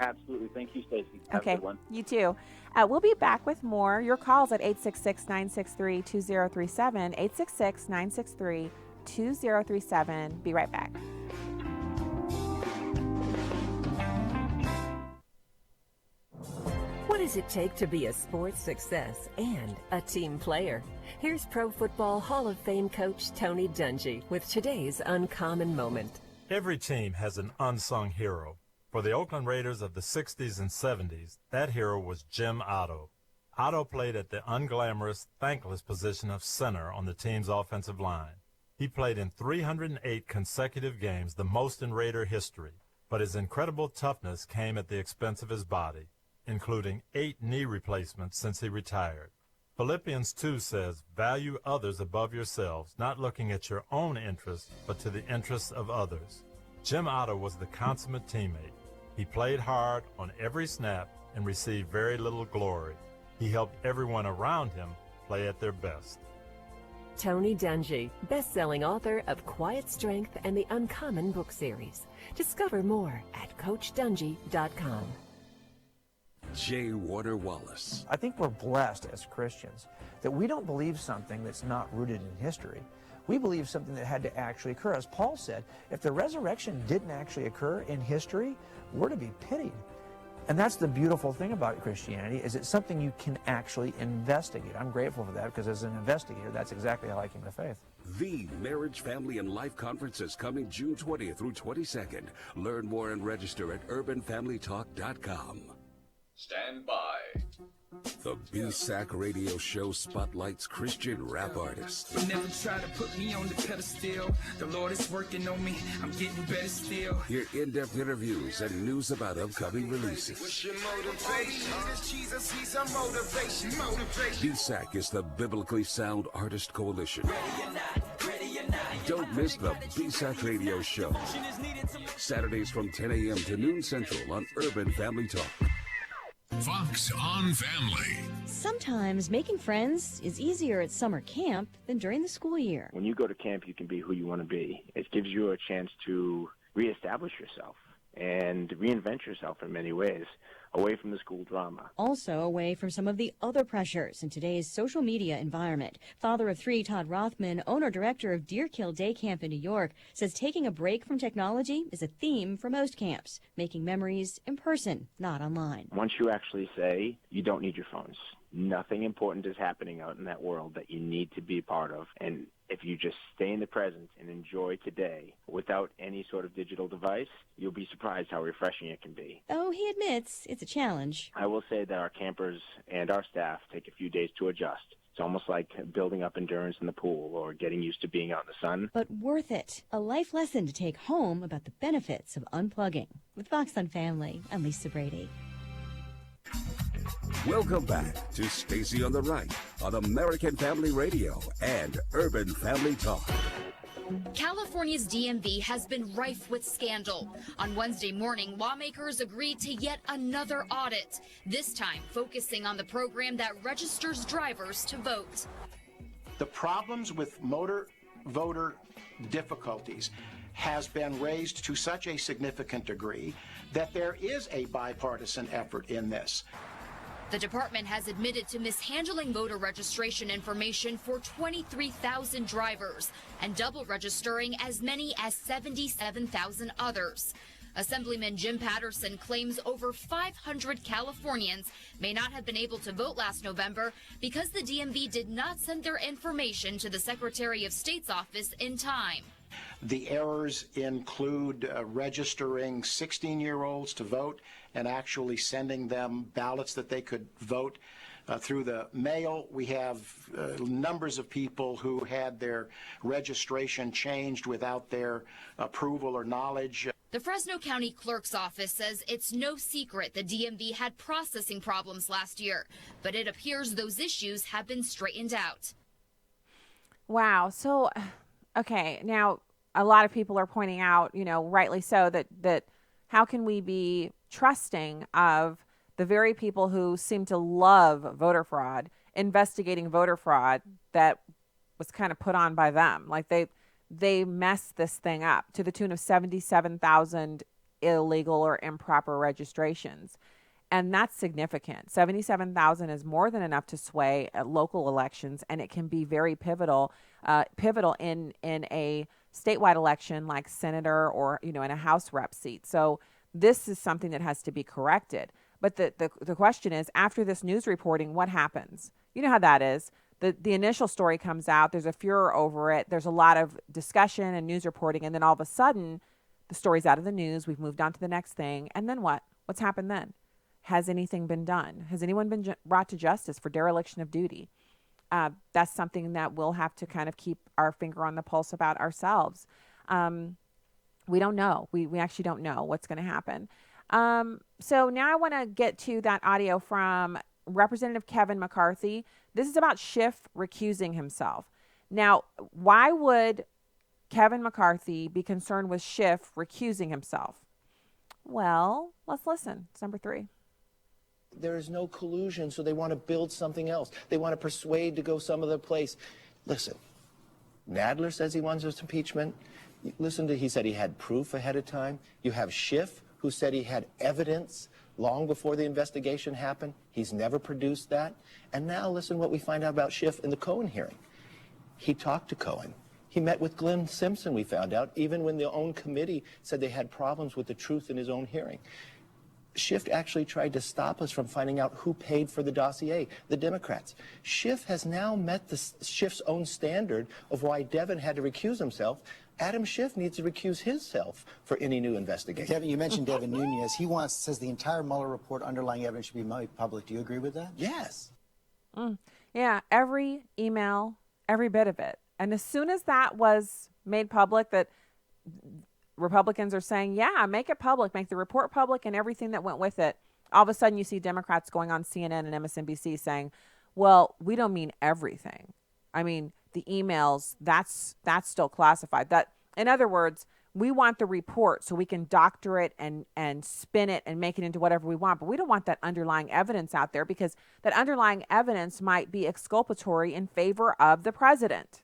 Absolutely. Thank you, Stacy. Have okay. a good one. You too. We'll be back with more. Your calls at 866-963-2037, 866-963-2037. Be right back. does it take to be a sports success and a team player? Here's Pro Football Hall of Fame coach Tony Dungy with today's Uncommon Moment. Every team has an unsung hero. For the Oakland Raiders of the 60s and 70s, that hero was Jim Otto. Otto played at the unglamorous, thankless position of center on the team's offensive line. He played in 308 consecutive games, the most in Raider history, but his incredible toughness came at the expense of his body, including 8 knee replacements since he retired. Philippians 2 says, value others above yourselves, not looking at your own interests, but to the interests of others. Jim Otto was the consummate teammate. He played hard on every snap and received very little glory. He helped everyone around him play at their best. Tony Dungy, best-selling author of Quiet Strength and the Uncommon book series. Discover more at CoachDungy.com. J. Warner Wallace. I think we're blessed as Christians that we don't believe something that's not rooted in history. We believe something that had to actually occur. As Paul said, if the resurrection didn't actually occur in history, we're to be pitied. And that's the beautiful thing about Christianity, is it's something you can actually investigate. I'm grateful for that, because as an investigator, that's exactly how I came to faith. The Marriage, Family, and Life Conference is coming June 20th through 22nd. Learn more and register at urbanfamilytalk.com. Stand by. The BSAC radio show spotlights Christian rap artists. Never try to put me on the pedestal. The Lord is working on me. I'm getting better still. Hear in-depth interviews and news about upcoming releases. What's your motivation? Jesus, he's a motivation. BSAC is the Biblically Sound Artist Coalition. Don't miss the BSAC radio show. Saturdays from 10 a.m. to noon Central on Urban Family Talk. Fox on Family. Sometimes making friends is easier at summer camp than during the school year. When you go to camp, you can be who you want to be. It gives you a chance to reestablish yourself and reinvent yourself in many ways, away from the school drama. Also away from some of the other pressures in today's social media environment. Father of 3 Todd Rothman, owner-director of Deer Kill Day Camp in New York, says taking a break from technology is a theme for most camps, making memories in person, not online. Once you actually say you don't need your phones, nothing important is happening out in that world that you need to be part of, and if you just stay in the present and enjoy today without any sort of digital device, you'll be surprised how refreshing it can be. Though he admits it's a challenge. I will say that our campers and our staff take a few days to adjust. It's almost like building up endurance in the pool or getting used to being out in the sun. But worth it. A life lesson to take home about the benefits of unplugging. With Fox on Family, I'm Lisa Brady. Welcome back to Stacy on the Right on American Family Radio and Urban Family Talk. California's DMV has been rife with scandal. On Wednesday morning, lawmakers agreed to yet another audit, this time focusing on the program that registers drivers to vote. The problems with motor voter difficulties has been raised to such a significant degree that there is a bipartisan effort in this. The department has admitted to mishandling voter registration information for 23,000 drivers and double registering as many as 77,000 others. Assemblyman Jim Patterson claims over 500 Californians may not have been able to vote last November because the DMV did not send their information to the Secretary of State's office in time. The errors include registering 16-year-olds to vote and actually sending them ballots that they could vote through the mail. We have numbers of people who had their registration changed without their approval or knowledge. The Fresno County Clerk's Office says it's no secret the DMV had processing problems last year, but it appears those issues have been straightened out. Wow. So, okay, now a lot of people are pointing out, rightly so, that how can we be trusting of the very people who seem to love voter fraud, investigating voter fraud that was kind of put on by them? Like they messed this thing up to the tune of 77,000 illegal or improper registrations. And that's significant. 77,000 is more than enough to sway at local elections, and it can be very pivotal in a statewide election like senator or, in a House rep seat. So this is something that has to be corrected. But the question is, after this news reporting, what happens? You know how that is. The initial story comes out. There's a furor over it. There's a lot of discussion and news reporting. And then all of a sudden, the story's out of the news. We've moved on to the next thing. And then what? What's happened then? Has anything been done? Has anyone been brought to justice for dereliction of duty? That's something that we'll have to kind of keep our finger on the pulse about ourselves. We don't know. We actually don't know what's going to happen. So now I want to get to that audio from Representative Kevin McCarthy. This is about Schiff recusing himself. Now, why would Kevin McCarthy be concerned with Schiff recusing himself? Well, let's listen. It's number 3. There is no collusion, so they want to build something else. They want to persuade to go some other place. Listen, Nadler says he wants his impeachment. He said he had proof ahead of time. You have Schiff, who said he had evidence long before the investigation happened. He's never produced that. And now listen what we find out about Schiff in the Cohen hearing. He talked to Cohen. He met with Glenn Simpson, we found out, even when their own committee said they had problems with the truth in his own hearing. Schiff actually tried to stop us from finding out who paid for the dossier, the Democrats. Schiff has now met Schiff's own standard of why Devin had to recuse himself. Adam Schiff needs to recuse himself for any new investigation. Devin, you mentioned Devin Nunes. He says the entire Mueller report underlying evidence should be made public. Do you agree with that? Yes. Yeah, every email, every bit of it. And as soon as that was made public, that Republicans are saying, yeah, make it public, make the report public and everything that went with it. All of a sudden you see Democrats going on CNN and MSNBC saying, well, we don't mean everything. I mean, the emails, that's still classified. That, in other words, we want the report so we can doctor it and spin it and make it into whatever we want. But we don't want that underlying evidence out there, because that underlying evidence might be exculpatory in favor of the president.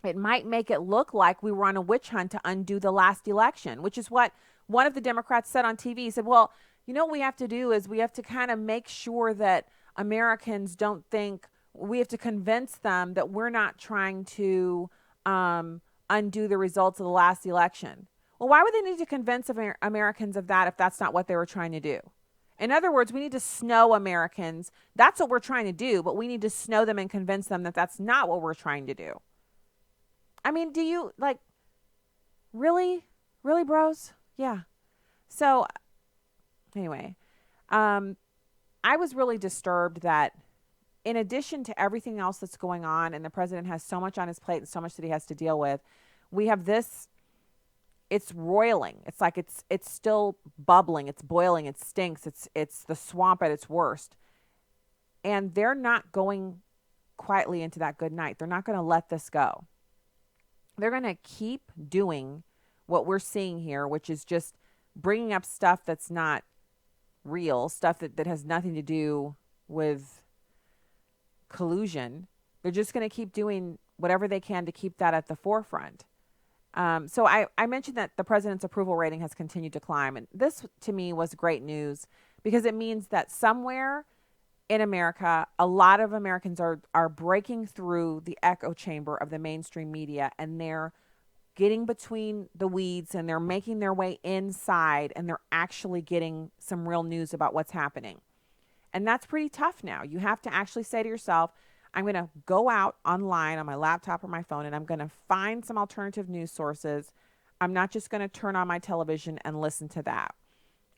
It might make it look like we were on a witch hunt to undo the last election, which is what one of the Democrats said on TV. He said, well, you know what we have to do is we have to kind of make sure that Americans don't think, we have to convince them that we're not trying to undo the results of the last election. Well, why would they need to convince Americans of that if that's not what they were trying to do? In other words, we need to snow Americans. That's what we're trying to do, but we need to snow them and convince them that that's not what we're trying to do. I mean, do you, like, really, bros? Yeah. So, anyway, I was really disturbed that in addition to everything else that's going on, and the president has so much on his plate and so much that he has to deal with, we have this, it's roiling. It's like it's still bubbling. It's boiling. It stinks. It's the swamp at its worst. And they're not going quietly into that good night. They're not going to let this go. They're going to keep doing what we're seeing here, which is just bringing up stuff that's not real, stuff that has nothing to do with collusion. They're just going to keep doing whatever they can to keep that at the forefront. So I mentioned that the president's approval rating has continued to climb. And this, to me, was great news, because it means that somewhere in America, a lot of Americans are breaking through the echo chamber of the mainstream media, and they're getting between the weeds, and they're making their way inside, and they're actually getting some real news about what's happening. And that's pretty tough now. You have to actually say to yourself, I'm going to go out online on my laptop or my phone, and I'm going to find some alternative news sources. I'm not just going to turn on my television and listen to that.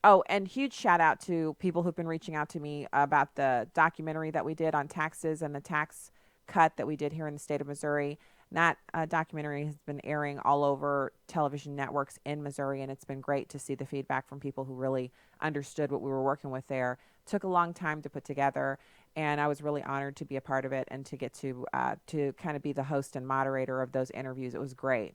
Oh, and huge shout out to people who've been reaching out to me about the documentary that we did on taxes and the tax cut that we did here in the state of Missouri. And that documentary has been airing all over television networks in Missouri, and it's been great to see the feedback from people who really understood what we were working with there. It took a long time to put together, and I was really honored to be a part of it and to get to kind of be the host and moderator of those interviews. It was great.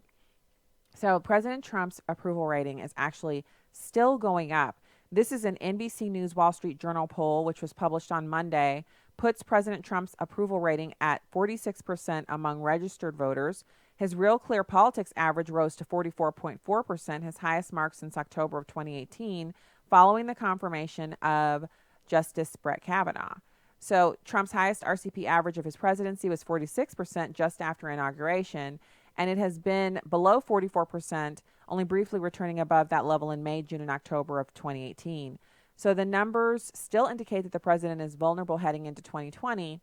So President Trump's approval rating is actually still going up. This is an NBC News Wall Street Journal poll, which was published on Monday, puts President Trump's approval rating at 46% among registered voters. His Real Clear Politics average rose to 44.4%, his highest mark since October of 2018, following the confirmation of Justice Brett Kavanaugh. So Trump's highest RCP average of his presidency was 46% just after inauguration, and it has been below 44%, only briefly returning above that level in May, June, and October of 2018. So the numbers still indicate that the president is vulnerable heading into 2020.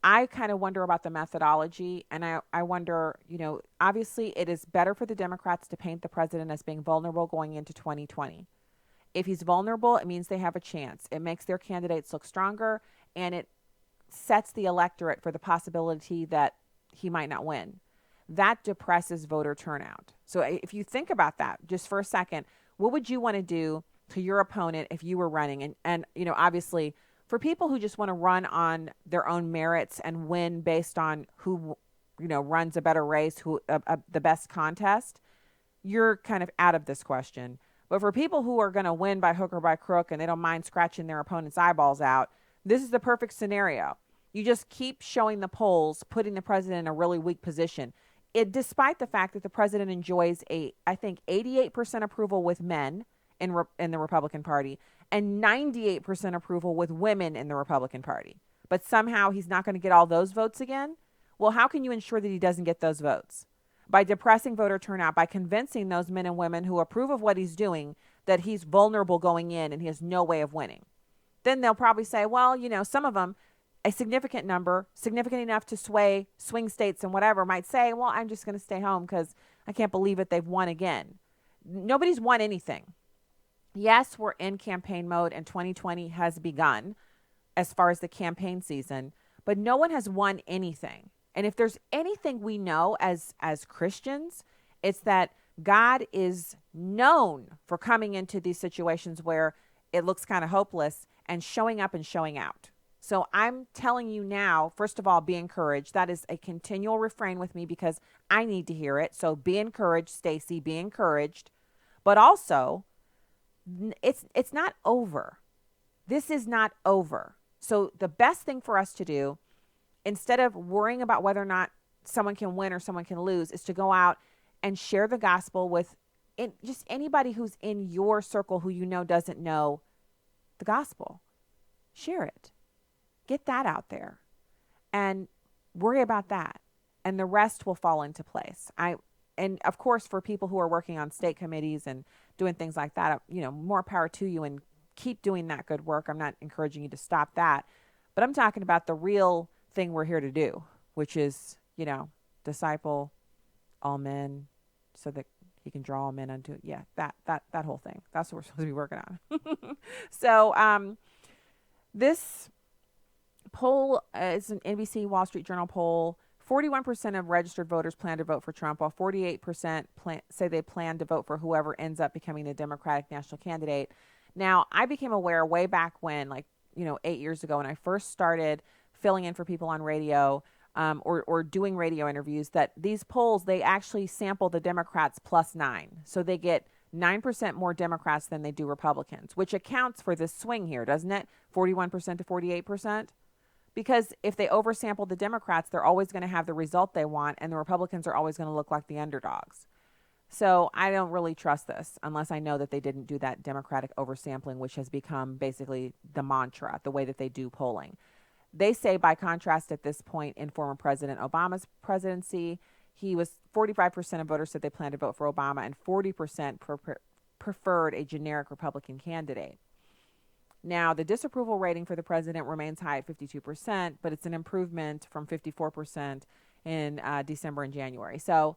I kind of wonder about the methodology, and I wonder, obviously it is better for the Democrats to paint the president as being vulnerable going into 2020. If he's vulnerable, it means they have a chance. It makes their candidates look stronger, and it sets the electorate for the possibility that he might not win. That depresses voter turnout. So if you think about that just for a second, what would you want to do to your opponent if you were running? And obviously, for people who just want to run on their own merits and win based on who, runs a better race, who the best contest, you're kind of out of this question. But for people who are going to win by hook or by crook and they don't mind scratching their opponent's eyeballs out, this is the perfect scenario. You just keep showing the polls, putting the president in a really weak position. Despite the fact that the president enjoys I think 88% approval with men in the Republican Party and 98% approval with women in the Republican Party. But somehow he's not going to get all those votes again? Well, how can you ensure that he doesn't get those votes? By depressing voter turnout, by convincing those men and women who approve of what he's doing that he's vulnerable going in and he has no way of winning. Then they'll probably say, well, some of them, a significant number, significant enough to sway swing states and whatever, might say, well, I'm just going to stay home because I can't believe it. They've won again. Nobody's won anything. Yes, we're in campaign mode and 2020 has begun as far as the campaign season, but no one has won anything. And if there's anything we know as Christians, it's that God is known for coming into these situations where it looks kind of hopeless and showing up and showing out. So I'm telling you now, first of all, be encouraged. That is a continual refrain with me because I need to hear it. So be encouraged, Stacy, be encouraged. But also, it's not over. This is not over. So the best thing for us to do, instead of worrying about whether or not someone can win or someone can lose, is to go out and share the gospel with just anybody who's in your circle who doesn't know the gospel. Share it. Get that out there and worry about that. And the rest will fall into place. And of course, for people who are working on state committees and doing things like that, more power to you and keep doing that good work. I'm not encouraging you to stop that, but I'm talking about the real thing we're here to do, which is, disciple all men so that he can draw all men unto it. Yeah, that whole thing. That's what we're supposed to be working on. So, this poll is an NBC Wall Street Journal poll. 41% of registered voters plan to vote for Trump, while 48% say they plan to vote for whoever ends up becoming the Democratic national candidate. Now, I became aware way back when, 8 years ago, when I first started filling in for people on radio or doing radio interviews, that these polls, they actually sample the Democrats +9. So they get 9% more Democrats than they do Republicans, which accounts for this swing here, doesn't it? 41% to 48%. Because if they oversample the Democrats, they're always going to have the result they want, and the Republicans are always going to look like the underdogs. So I don't really trust this unless I know that they didn't do that Democratic oversampling, which has become basically the mantra, the way that they do polling. They say, by contrast, at this point in former President Obama's presidency, he was 45% of voters said they planned to vote for Obama, and 40% preferred a generic Republican candidate. Now, the disapproval rating for the president remains high at 52%, but it's an improvement from 54% in December and January. So,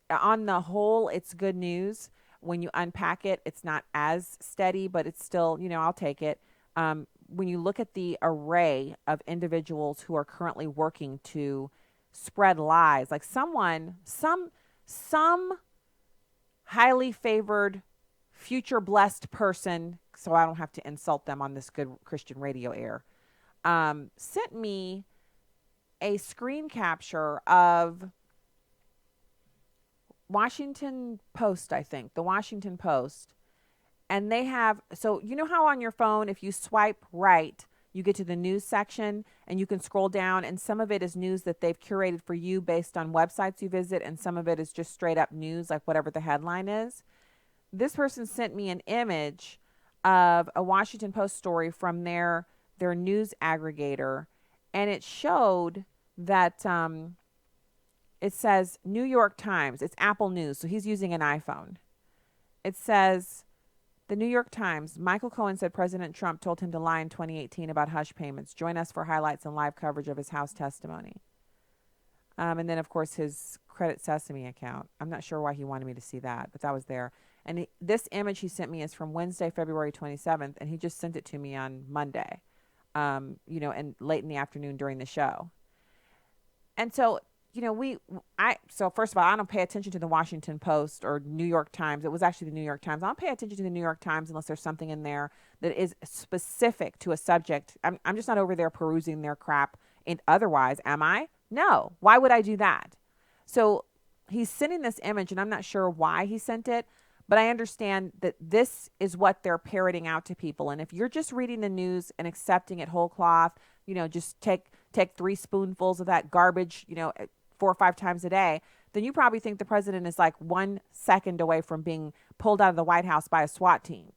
on the whole, it's good news. When you unpack it, it's not as steady, but it's still, I'll take it. When you look at the array of individuals who are currently working to spread lies, like some highly favored, future blessed person, so I don't have to insult them on this good Christian radio air, sent me a screen capture of Washington Post, I think, the Washington Post. And they have, so you know how on your phone, if you swipe right, you get to the news section and you can scroll down, and some of it is news that they've curated for you based on websites you visit, and some of it is just straight up news, like whatever the headline is. This person sent me an image of a Washington Post story from their news aggregator, and it showed that it says New York Times. It's Apple News, so he's using an iPhone. It says The New York Times, Michael Cohen said President Trump told him to lie in 2018 about hush payments. Join us for highlights and live coverage of his House testimony. And then, of course, his Credit Sesame account. I'm not sure why he wanted me to see that, but that was there. And this image he sent me is from Wednesday, February 27th, and he just sent it to me on Monday, and late in the afternoon during the show. And so, so first of all, I don't pay attention to the Washington Post or New York Times. It was actually the New York Times. I don't pay attention to the New York Times unless there's something in there that is specific to a subject. I'm just not over there perusing their crap otherwise, am I? No. Why would I do that? So he's sending this image, and I'm not sure why he sent it, but I understand that this is what they're parroting out to people. And if you're just reading the news and accepting it whole cloth, just take 3 spoonfuls of that garbage, 4 or 5 times a day, then you probably think the president is like 1 second away from being pulled out of the White House by a SWAT team.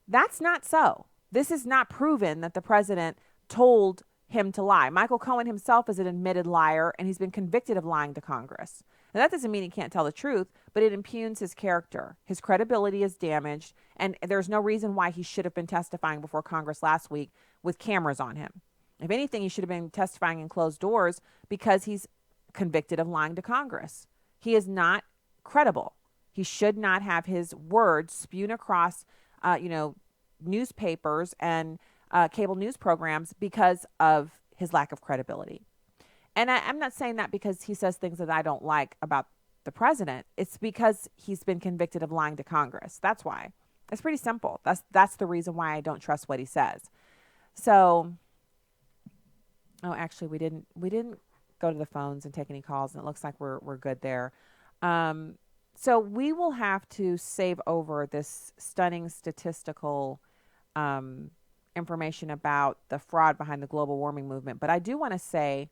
That's not so. This is not proven that the president told him to lie. Michael Cohen himself is an admitted liar, and he's been convicted of lying to Congress. Now, that doesn't mean he can't tell the truth, but it impugns his character. His credibility is damaged, and there's no reason why he should have been testifying before Congress last week with cameras on him. If anything, he should have been testifying in closed doors because he's convicted of lying to Congress. He is not credible. He should not have his words spewed across, newspapers and cable news programs because of his lack of credibility. And I'm not saying that because he says things that I don't like about the president. It's because he's been convicted of lying to Congress. That's why. It's pretty simple. That's the reason why I don't trust what he says. So, actually, we didn't go to the phones and take any calls, and it looks like we're good there. So we will have to save over this stunning statistical information about the fraud behind the global warming movement. But I do want to say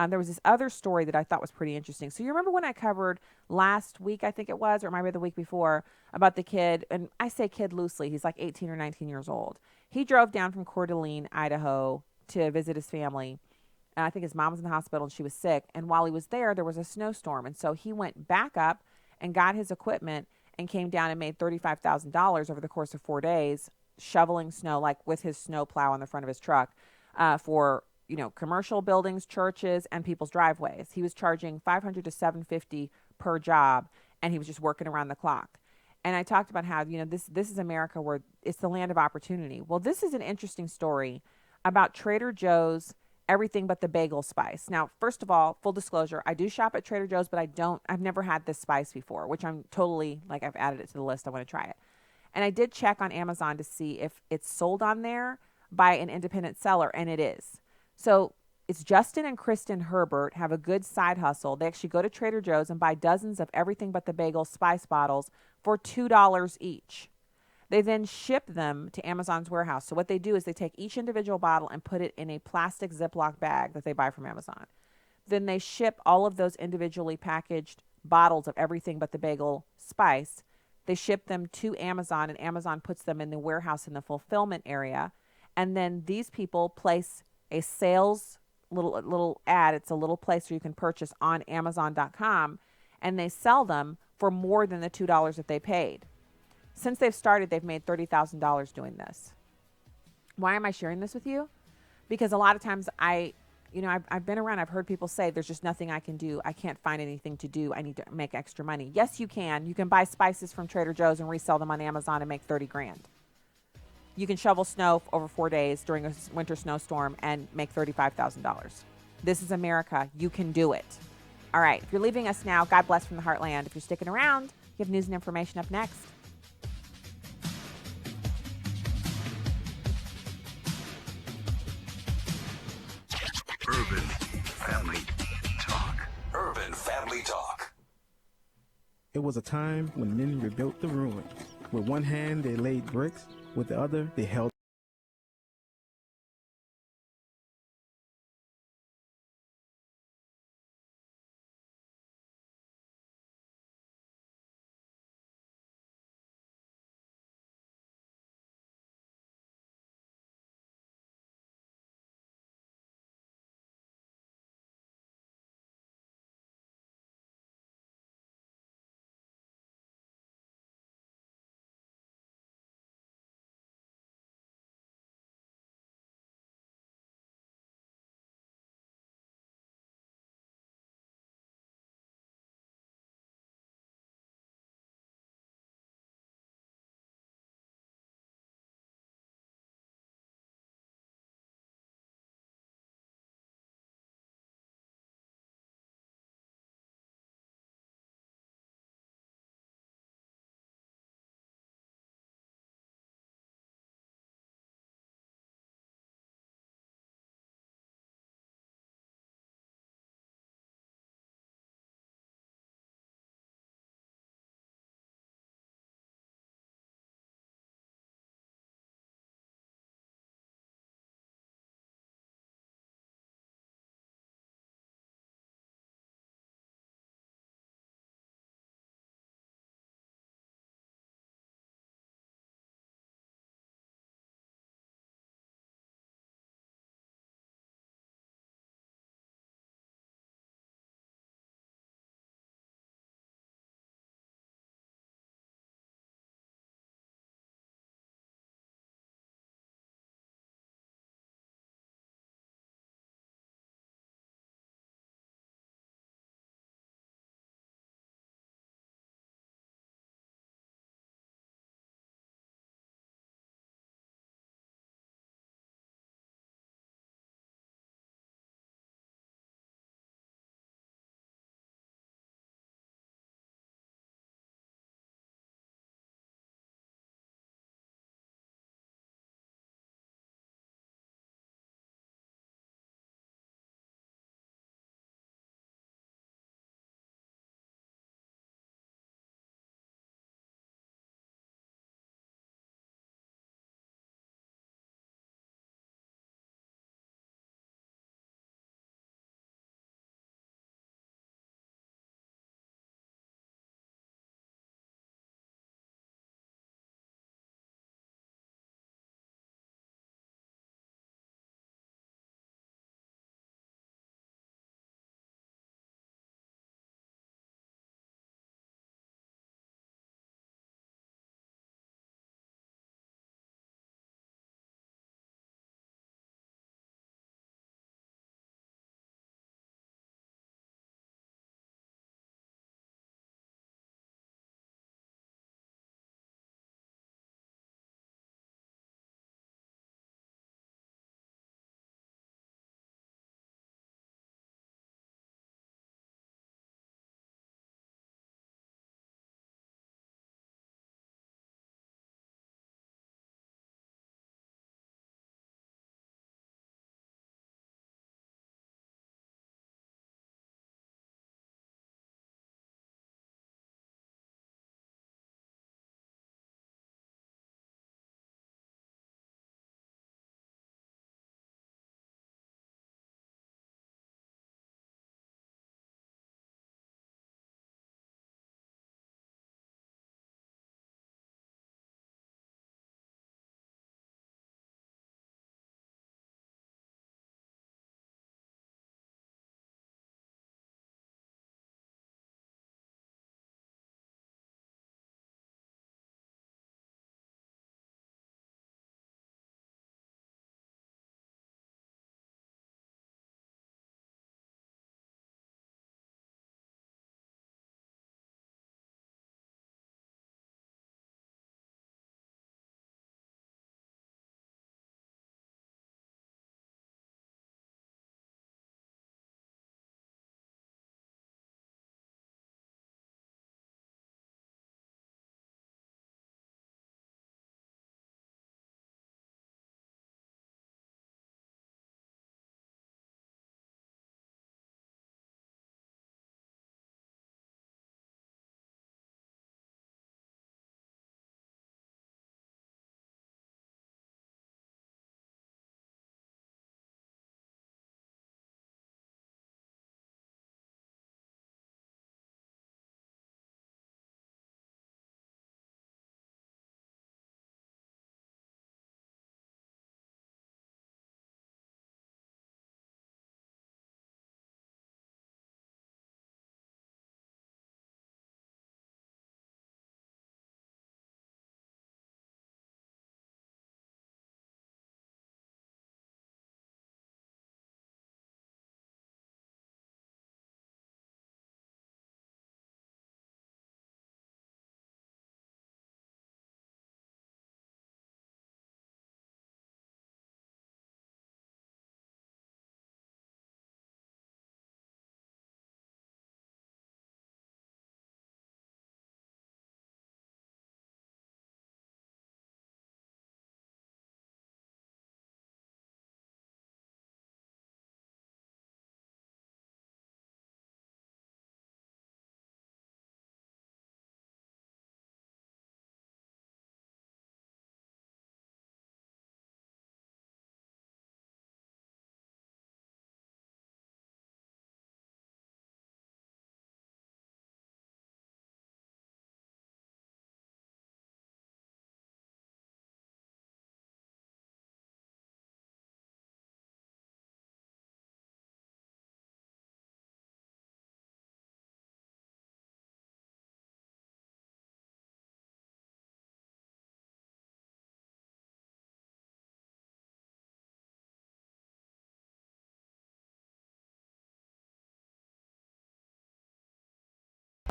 there was this other story that I thought was pretty interesting. So you remember when I covered last week, I think it was, or it might be the week before, about the kid, and I say kid loosely, he's like 18 or 19 years old. He drove down from Coeur d'Alene, Idaho to visit his family. I think his mom was in the hospital and she was sick. And while he was there was a snowstorm. And so he went back up and got his equipment and came down and made $35,000 over the course of 4 days, shoveling snow, like with his snow plow on the front of his truck, for commercial buildings, churches, and people's driveways. He was charging $500 to $750 per job, and he was just working around the clock. And I talked about how this is America, where it's the land of opportunity. Well, this is an interesting story about Trader Joe's everything but the bagel spice. Now, first of all, full disclosure, I do shop at Trader Joe's, but I've never had this spice before, which I'm totally, I've added it to the list. I want to try it. And I did check on Amazon to see if it's sold on there by an independent seller, and it is. So it's Justin and Kristen Herbert have a good side hustle. They actually go to Trader Joe's and buy dozens of everything but the bagel spice bottles for $2 each. They then ship them to Amazon's warehouse. So what they do is they take each individual bottle and put it in a plastic Ziploc bag that they buy from Amazon. Then they ship all of those individually packaged bottles of everything but the bagel spice. They ship them to Amazon, and Amazon puts them in the warehouse in the fulfillment area. And then these people place a sales little ad. It's a little place where you can purchase on Amazon.com, and they sell them for more than the $2 that they paid. Since they've started, they've made $30,000 doing this. Why am I sharing this with you? Because a lot of times I've been around, I've heard people say there's just nothing I can do. I can't find anything to do. I need to make extra money. Yes, you can. You can buy spices from Trader Joe's and resell them on Amazon and make $30,000. You can shovel snow over 4 days during a winter snowstorm and make $35,000. This is America. You can do it. All right. If you're leaving us now, God bless from the Heartland. If you're sticking around, you have news and information up next. Urban Family Talk. Urban Family Talk. It was a time when men rebuilt the ruins. With one hand, they laid bricks. With the other, they held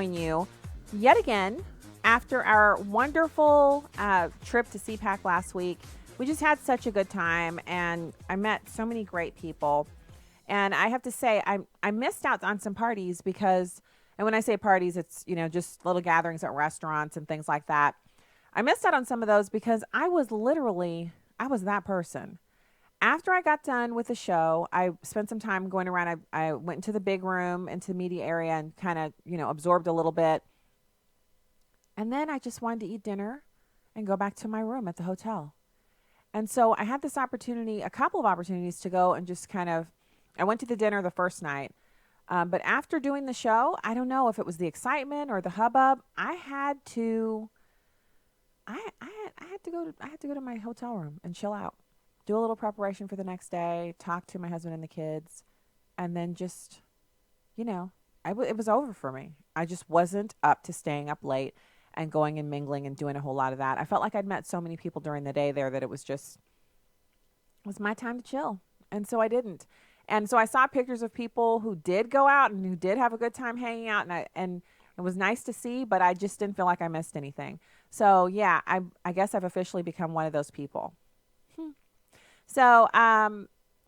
You yet again after our wonderful trip to CPAC last week. We just had such a good time, and I met so many great people. And I have to say, I missed out on some parties because, and when I say parties, it's, you know, just little gatherings at restaurants and things like that. I missed out on some of those because I was that person. After I got done with the show, I spent some time going around. I went into the big room, into the media area, and kind of, you know, absorbed a little bit. And then I just wanted to eat dinner and go back to my room at the hotel. And so I had this opportunity, a couple of opportunities to go and just kind of, I went to the dinner the first night. But after doing the show, I don't know if it was the excitement or the hubbub. I had to go to my hotel room and chill out. Do a little preparation for the next day, talk to my husband and the kids, and then just, you know, it was over for me. I just wasn't up to staying up late and going and mingling and doing a whole lot of that. I felt like I'd met so many people during the day there that it was my time to chill. And so I didn't. And so I saw pictures of people who did go out and who did have a good time hanging out, and it was nice to see, but I just didn't feel like I missed anything. So yeah, I guess I've officially become one of those people. So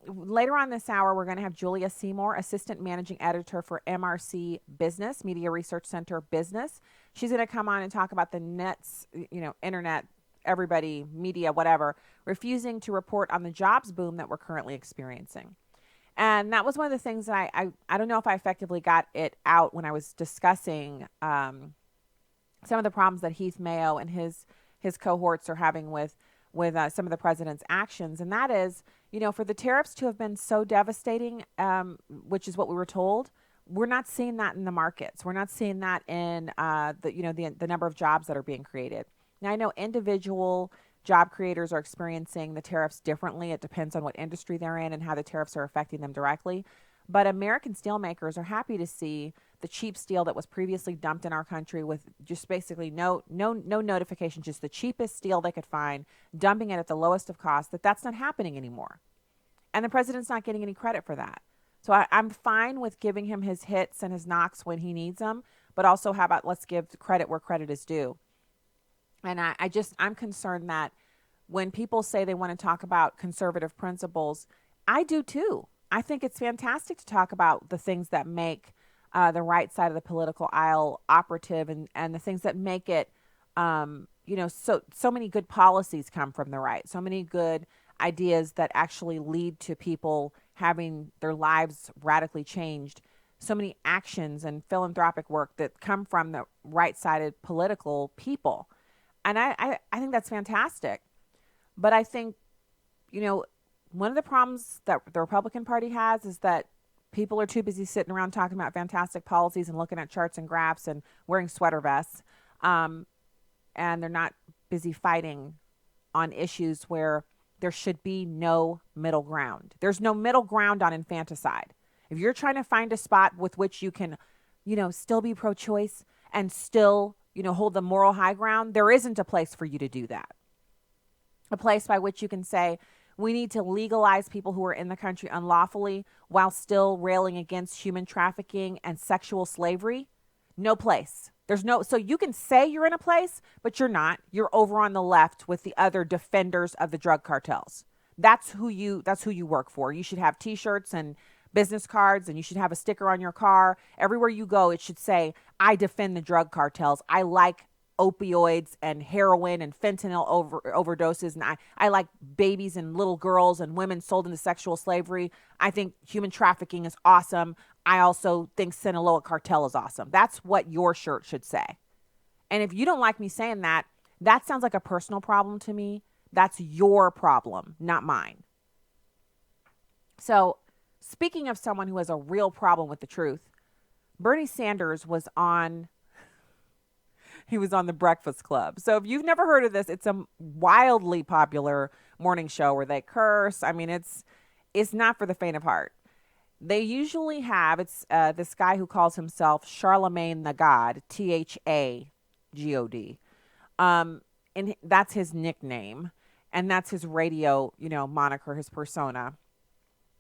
later on this hour, we're going to have Julia Seymour, Assistant Managing Editor for MRC Business, Media Research Center Business. She's going to come on and talk about the nets, you know, internet, everybody, media, whatever, refusing to report on the jobs boom that we're currently experiencing. And that was one of the things that I don't know if I effectively got it out when I was discussing some of the problems that Heath, Mayo, and his cohorts are having with some of the president's actions. And that is, you know, for the tariffs to have been so devastating, which is what we were told, we're not seeing that in the markets. We're not seeing that in the number of jobs that are being created. Now, I know individual job creators are experiencing the tariffs differently. It depends on what industry they're in and how the tariffs are affecting them directly. But American steelmakers are happy to see the cheap steel that was previously dumped in our country with just basically no notification, just the cheapest steel they could find, dumping it at the lowest of cost, that's not happening anymore. And the president's not getting any credit for that. So I'm fine with giving him his hits and his knocks when he needs them, but also how about let's give credit where credit is due. And I'm concerned that when people say they want to talk about conservative principles, I do too. I think it's fantastic to talk about the things that make the right side of the political aisle operative and the things that make it, so many good policies come from the right. So many good ideas that actually lead to people having their lives radically changed. So many actions and philanthropic work that come from the right-sided political people. And I think that's fantastic. But I think, you know, one of the problems that the Republican Party has is that people are too busy sitting around talking about fantastic policies and looking at charts and graphs and wearing sweater vests. And they're not busy fighting on issues where there should be no middle ground. There's no middle ground on infanticide. If you're trying to find a spot with which you can, you know, still be pro-choice and still, you know, hold the moral high ground, there isn't a place for you to do that. A place by which you can say, we need to legalize people who are in the country unlawfully while still railing against human trafficking and sexual slavery. No place. So you can say you're in a place, but you're not. You're over on the left with the other defenders of the drug cartels. That's who you work for. You should have T-shirts and business cards, and you should have a sticker on your car. Everywhere you go, it should say, I defend the drug cartels. I like opioids and heroin and fentanyl overdoses. And I like babies and little girls and women sold into sexual slavery. I think human trafficking is awesome. I also think Sinaloa cartel is awesome. That's what your shirt should say. And if you don't like me saying that, that sounds like a personal problem to me. That's your problem, not mine. So speaking of someone who has a real problem with the truth, Bernie Sanders was on the Breakfast Club. So if you've never heard of this, it's a wildly popular morning show where they curse. I mean, it's not for the faint of heart. They usually have, this guy who calls himself Charlemagne the God, THAGOD. And that's his nickname. And that's his radio, moniker, his persona.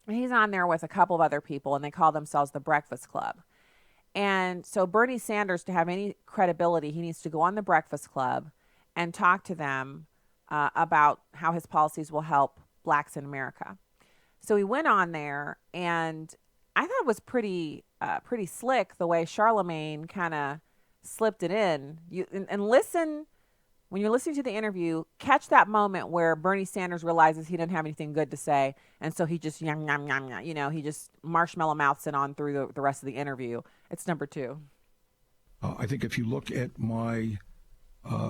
And he's on there with a couple of other people, and they call themselves the Breakfast Club. And so Bernie Sanders, to have any credibility, he needs to go on the Breakfast Club and talk to them about how his policies will help blacks in America. So he went on there, and I thought it was pretty slick the way Charlemagne kind of slipped it in. And listen, when you're listening to the interview, catch that moment where Bernie Sanders realizes he doesn't have anything good to say, and so he just yum yum yum yum. He just marshmallow mouths it on through the rest of the interview. It's number 2. I think if you look at my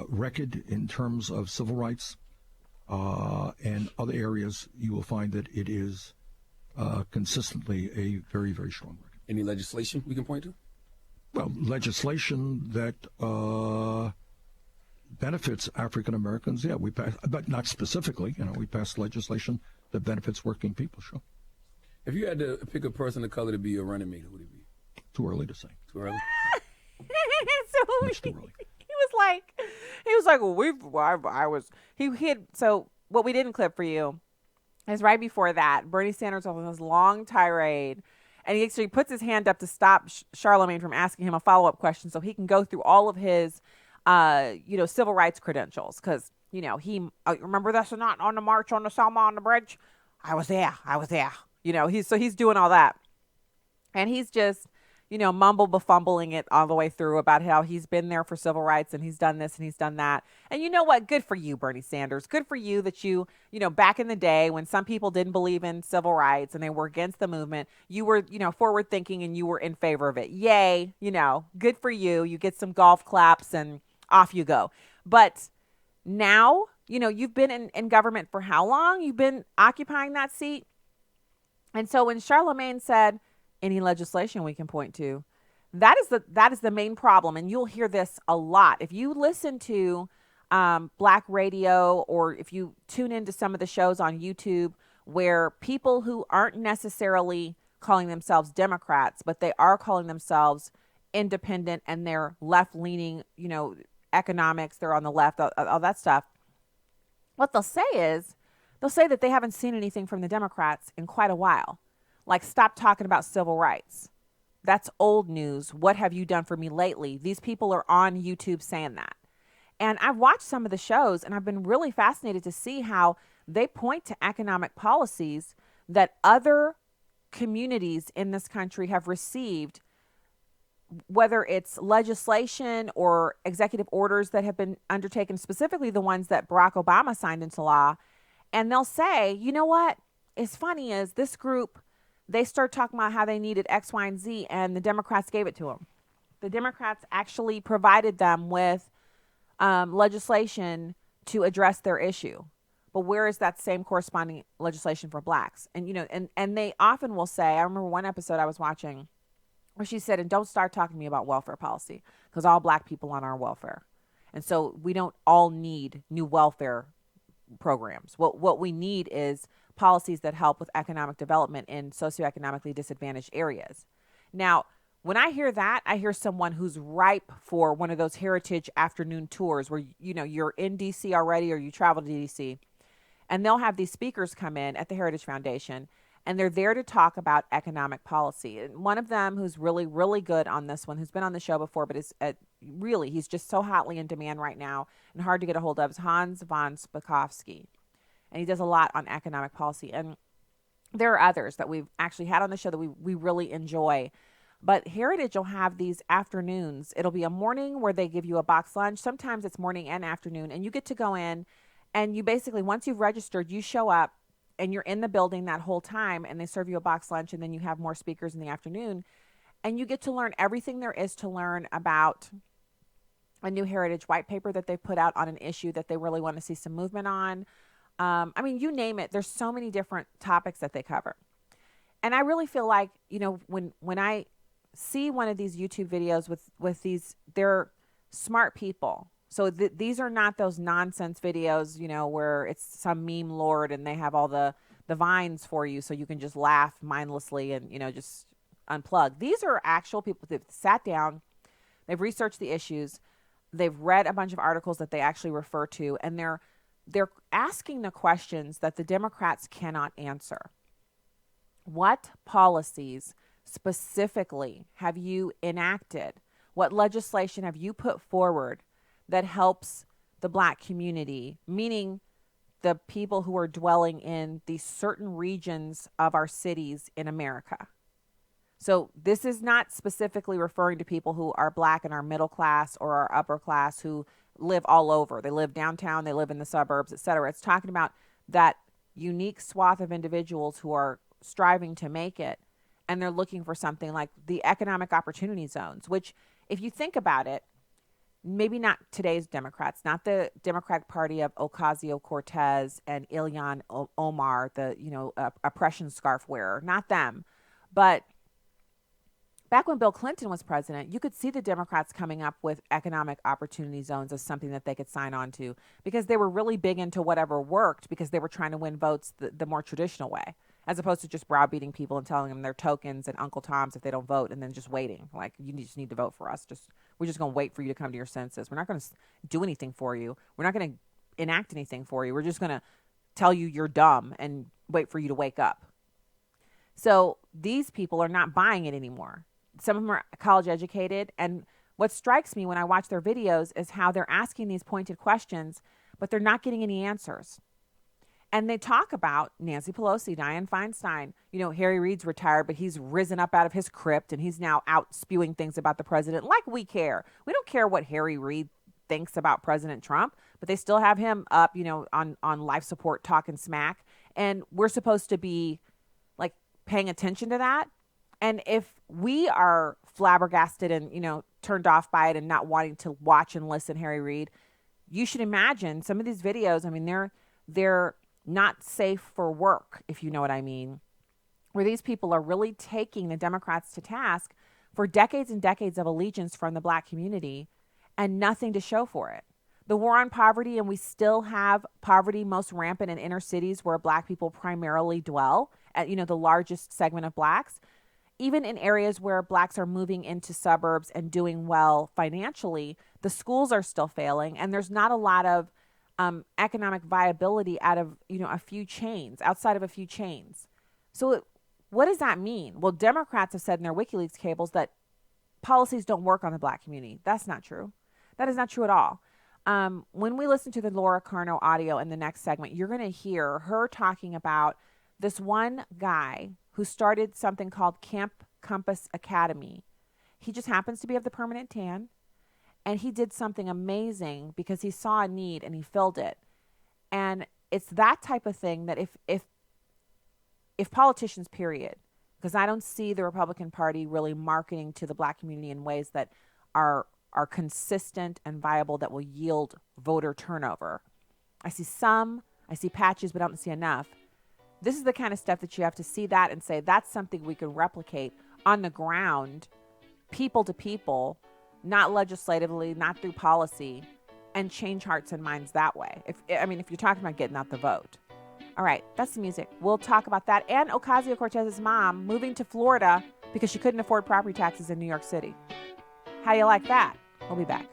record in terms of civil rights and other areas, you will find that it is consistently a very, very strong record. Any legislation we can point to? Well, legislation that benefits African Americans, yeah, we pass, but not specifically. We passed legislation that benefits working people, sure. If you had to pick a person of color to be your running mate, who would it be? Too early to say. Too early? Much too early. He was like, well, so what we didn't clip for you is right before that, Bernie Sanders was on this long tirade, and he actually puts his hand up to stop Charlemagne from asking him a follow-up question so he can go through all of his, civil rights credentials. Because, he, remember this or not on the march on the Selma on the bridge? I was there. He's doing all that. And he's just, mumble-befumbling it all the way through about how he's been there for civil rights and he's done this and he's done that. And you know what? Good for you, Bernie Sanders. Good for you that you back in the day when some people didn't believe in civil rights and they were against the movement, you were, forward thinking and you were in favor of it. Yay. Good for you. You get some golf claps and off you go. But now, you've been in government for how long? You've been occupying that seat. And so when Charlemagne said, any legislation we can point to, that is the main problem. And you'll hear this a lot. If you listen to black radio, or if you tune into some of the shows on YouTube where people who aren't necessarily calling themselves Democrats, but they are calling themselves independent and they're left-leaning, economics, they're on the left, all that stuff. What they'll say is, they'll say that they haven't seen anything from the Democrats in quite a while. Like, stop talking about civil rights. That's old news. What have you done for me lately? These people are on YouTube saying that. And I've watched some of the shows, and I've been really fascinated to see how they point to economic policies that other communities in this country have received, whether it's legislation or executive orders that have been undertaken, specifically the ones that Barack Obama signed into law. And they'll say, you know what? It's funny is this group, they start talking about how they needed X, Y, and Z, and the Democrats gave it to them. The Democrats actually provided them with legislation to address their issue. But where is that same corresponding legislation for blacks? And, and they often will say, I remember one episode I was watching where she said, and don't start talking to me about welfare policy because all black people on our welfare. And so we don't all need new welfare programs. What we need is policies that help with economic development in socioeconomically disadvantaged areas. Now, when I hear that, I hear someone who's ripe for one of those heritage afternoon tours where, you're in D.C. already or you travel to D.C. and they'll have these speakers come in at the Heritage Foundation and they're there to talk about economic policy. And one of them who's really, really good on this one, who's been on the show before, but is he's just so hotly in demand right now and hard to get a hold of, is Hans von Spakovsky. And he does a lot on economic policy. And there are others that we've actually had on the show that we really enjoy. But Heritage will have these afternoons. It'll be a morning where they give you a box lunch. Sometimes it's morning and afternoon. And you get to go in and you basically, once you've registered, you show up and you're in the building that whole time and they serve you a box lunch and then you have more speakers in the afternoon. And you get to learn everything there is to learn about a new Heritage white paper that they've put out on an issue that they really want to see some movement on. You name it. There's so many different topics that they cover. And I really feel like, when I see one of these YouTube videos with these, they're smart people. So these are not those nonsense videos, where it's some meme lord and they have all the vines for you so you can just laugh mindlessly and, just unplug. These are actual people that sat down, they've researched the issues, they've read a bunch of articles that they actually refer to, and they're asking the questions that the Democrats cannot answer. What policies specifically have you enacted? What legislation have you put forward that helps the Black community, meaning the people who are dwelling in these certain regions of our cities in America? So this is not specifically referring to people who are Black and are middle class or are upper class who live all over. They live downtown, they live in the suburbs, etc. It's talking about that unique swath of individuals who are striving to make it, and they're looking for something like the economic opportunity zones, which, if you think about it, maybe not today's Democrats, not the Democratic Party of Ocasio-Cortez and Ilhan Omar, the oppression scarf wearer, not them, but back when Bill Clinton was president, you could see the Democrats coming up with economic opportunity zones as something that they could sign on to, because they were really big into whatever worked, because they were trying to win votes the more traditional way, as opposed to just browbeating people and telling them they're tokens and Uncle Toms if they don't vote, and then just waiting. Like, you just need to vote for us. We're just going to wait for you to come to your senses. We're not going to do anything for you. We're not going to enact anything for you. We're just going to tell you you're dumb and wait for you to wake up. So these people are not buying it anymore. Some of them are college educated. And what strikes me when I watch their videos is how they're asking these pointed questions, but they're not getting any answers. And they talk about Nancy Pelosi, Dianne Feinstein. Harry Reid's retired, but he's risen up out of his crypt and he's now out spewing things about the president like we care. We don't care what Harry Reid thinks about President Trump, but they still have him up, on life support talking smack. And we're supposed to be like paying attention to that. And if we are flabbergasted and, turned off by it and not wanting to watch and listen Harry Reid, you should imagine some of these videos, they're not safe for work, if you know what I mean, where these people are really taking the Democrats to task for decades and decades of allegiance from the Black community and nothing to show for it. The war on poverty, and we still have poverty most rampant in inner cities where Black people primarily dwell, at the largest segment of Blacks. Even in areas where Blacks are moving into suburbs and doing well financially, the schools are still failing, and there's not a lot of economic viability out of outside of a few chains. So what does that mean? Well, Democrats have said in their WikiLeaks cables that policies don't work on the Black community. That's not true. That is not true at all. When we listen to the Laura Carno audio in the next segment, you're going to hear her talking about this one guy who started something called Camp Compass Academy. He just happens to be of the permanent tan. And he did something amazing because he saw a need and he filled it. And it's that type of thing that if politicians, period, because I don't see the Republican Party really marketing to the Black community in ways that are consistent and viable, that will yield voter turnover. I see patches, but I don't see enough. This is the kind of stuff that you have to see that and say, that's something we can replicate on the ground, people to people, not legislatively, not through policy, and change hearts and minds that way. If you're talking about getting out the vote. All right, that's the music. We'll talk about that. And Ocasio-Cortez's mom moving to Florida because she couldn't afford property taxes in New York City. How do you like that? We'll be back.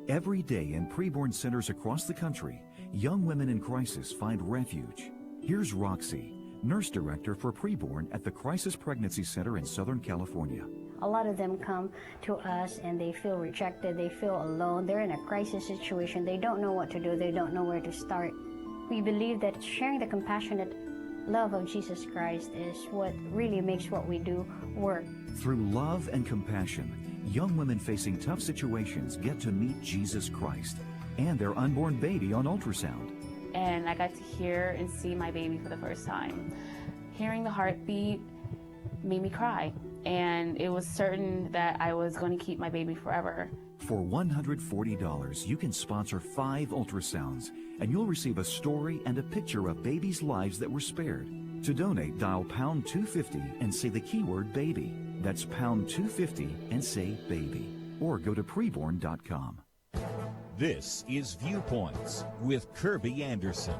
Every day in preborn centers across the country, young women in crisis find refuge. Here's Roxy, nurse director for preborn at the Crisis Pregnancy Center in Southern California. A lot of them come to us and they feel rejected, they feel alone, they're in a crisis situation, they don't know what to do, they don't know where to start. We believe that sharing the compassionate love of Jesus Christ is what really makes what we do work. Through love and compassion, young women facing tough situations get to meet Jesus Christ and their unborn baby on ultrasound. And I got to hear and see my baby for the first time. Hearing the heartbeat made me cry, and it was certain that I was going to keep my baby forever. For $140, you can sponsor 5 ultrasounds, and you'll receive a story and a picture of babies' lives that were spared. To donate, dial pound 250 and say the keyword baby. That's pound 250 and say baby. Or go to preborn.com. This is Viewpoints with Kirby Anderson.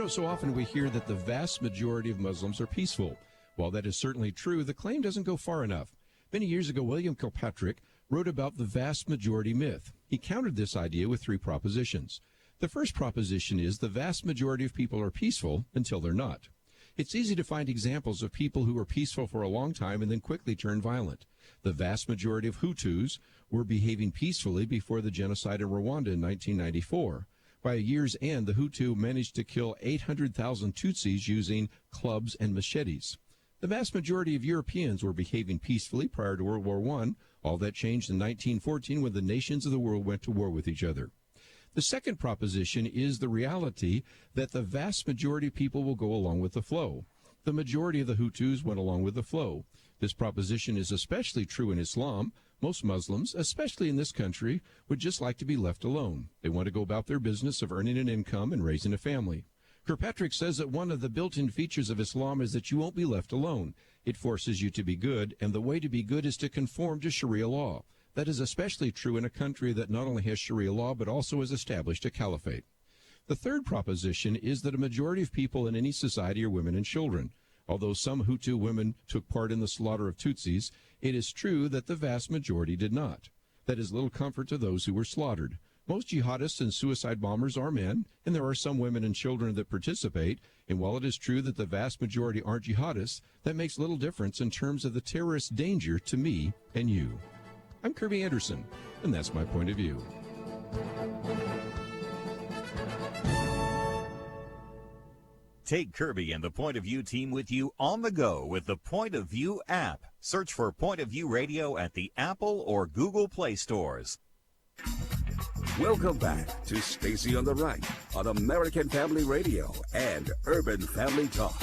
So often we hear that the vast majority of Muslims are peaceful. While that is certainly true, the claim doesn't go far enough. Many years ago, William Kilpatrick wrote about the vast majority myth. He countered this idea with 3 propositions. The first proposition is the vast majority of people are peaceful until they're not. It's easy to find examples of people who were peaceful for a long time and then quickly turned violent. The vast majority of Hutus were behaving peacefully before the genocide in Rwanda in 1994. By a year's end, the Hutu managed to kill 800,000 Tutsis using clubs and machetes. The vast majority of Europeans were behaving peacefully prior to World War I. All that changed in 1914 when the nations of the world went to war with each other. The second proposition is the reality that the vast majority of people will go along with the flow. The majority of the Hutus went along with the flow. This proposition is especially true in Islam. Most Muslims, especially in this country, would just like to be left alone. They want to go about their business of earning an income and raising a family. Kirkpatrick says that one of the built-in features of Islam is that you won't be left alone. It forces you to be good, and the way to be good is to conform to Sharia law. That is especially true in a country that not only has Sharia law, but also has established a caliphate. The third proposition is that a majority of people in any society are women and children. Although some Hutu women took part in the slaughter of Tutsis, it is true that the vast majority did not. That is little comfort to those who were slaughtered. Most jihadists and suicide bombers are men, and there are some women and children that participate. And while it is true that the vast majority aren't jihadists, that makes little difference in terms of the terrorist danger to me and you. I'm Kirby Anderson, and that's my point of view. Take Kirby and the Point of View team with you on the go with the Point of View app. Search for Point of View Radio at the Apple or Google Play stores. Welcome back to Stacy on the Right on American Family Radio and Urban Family Talk.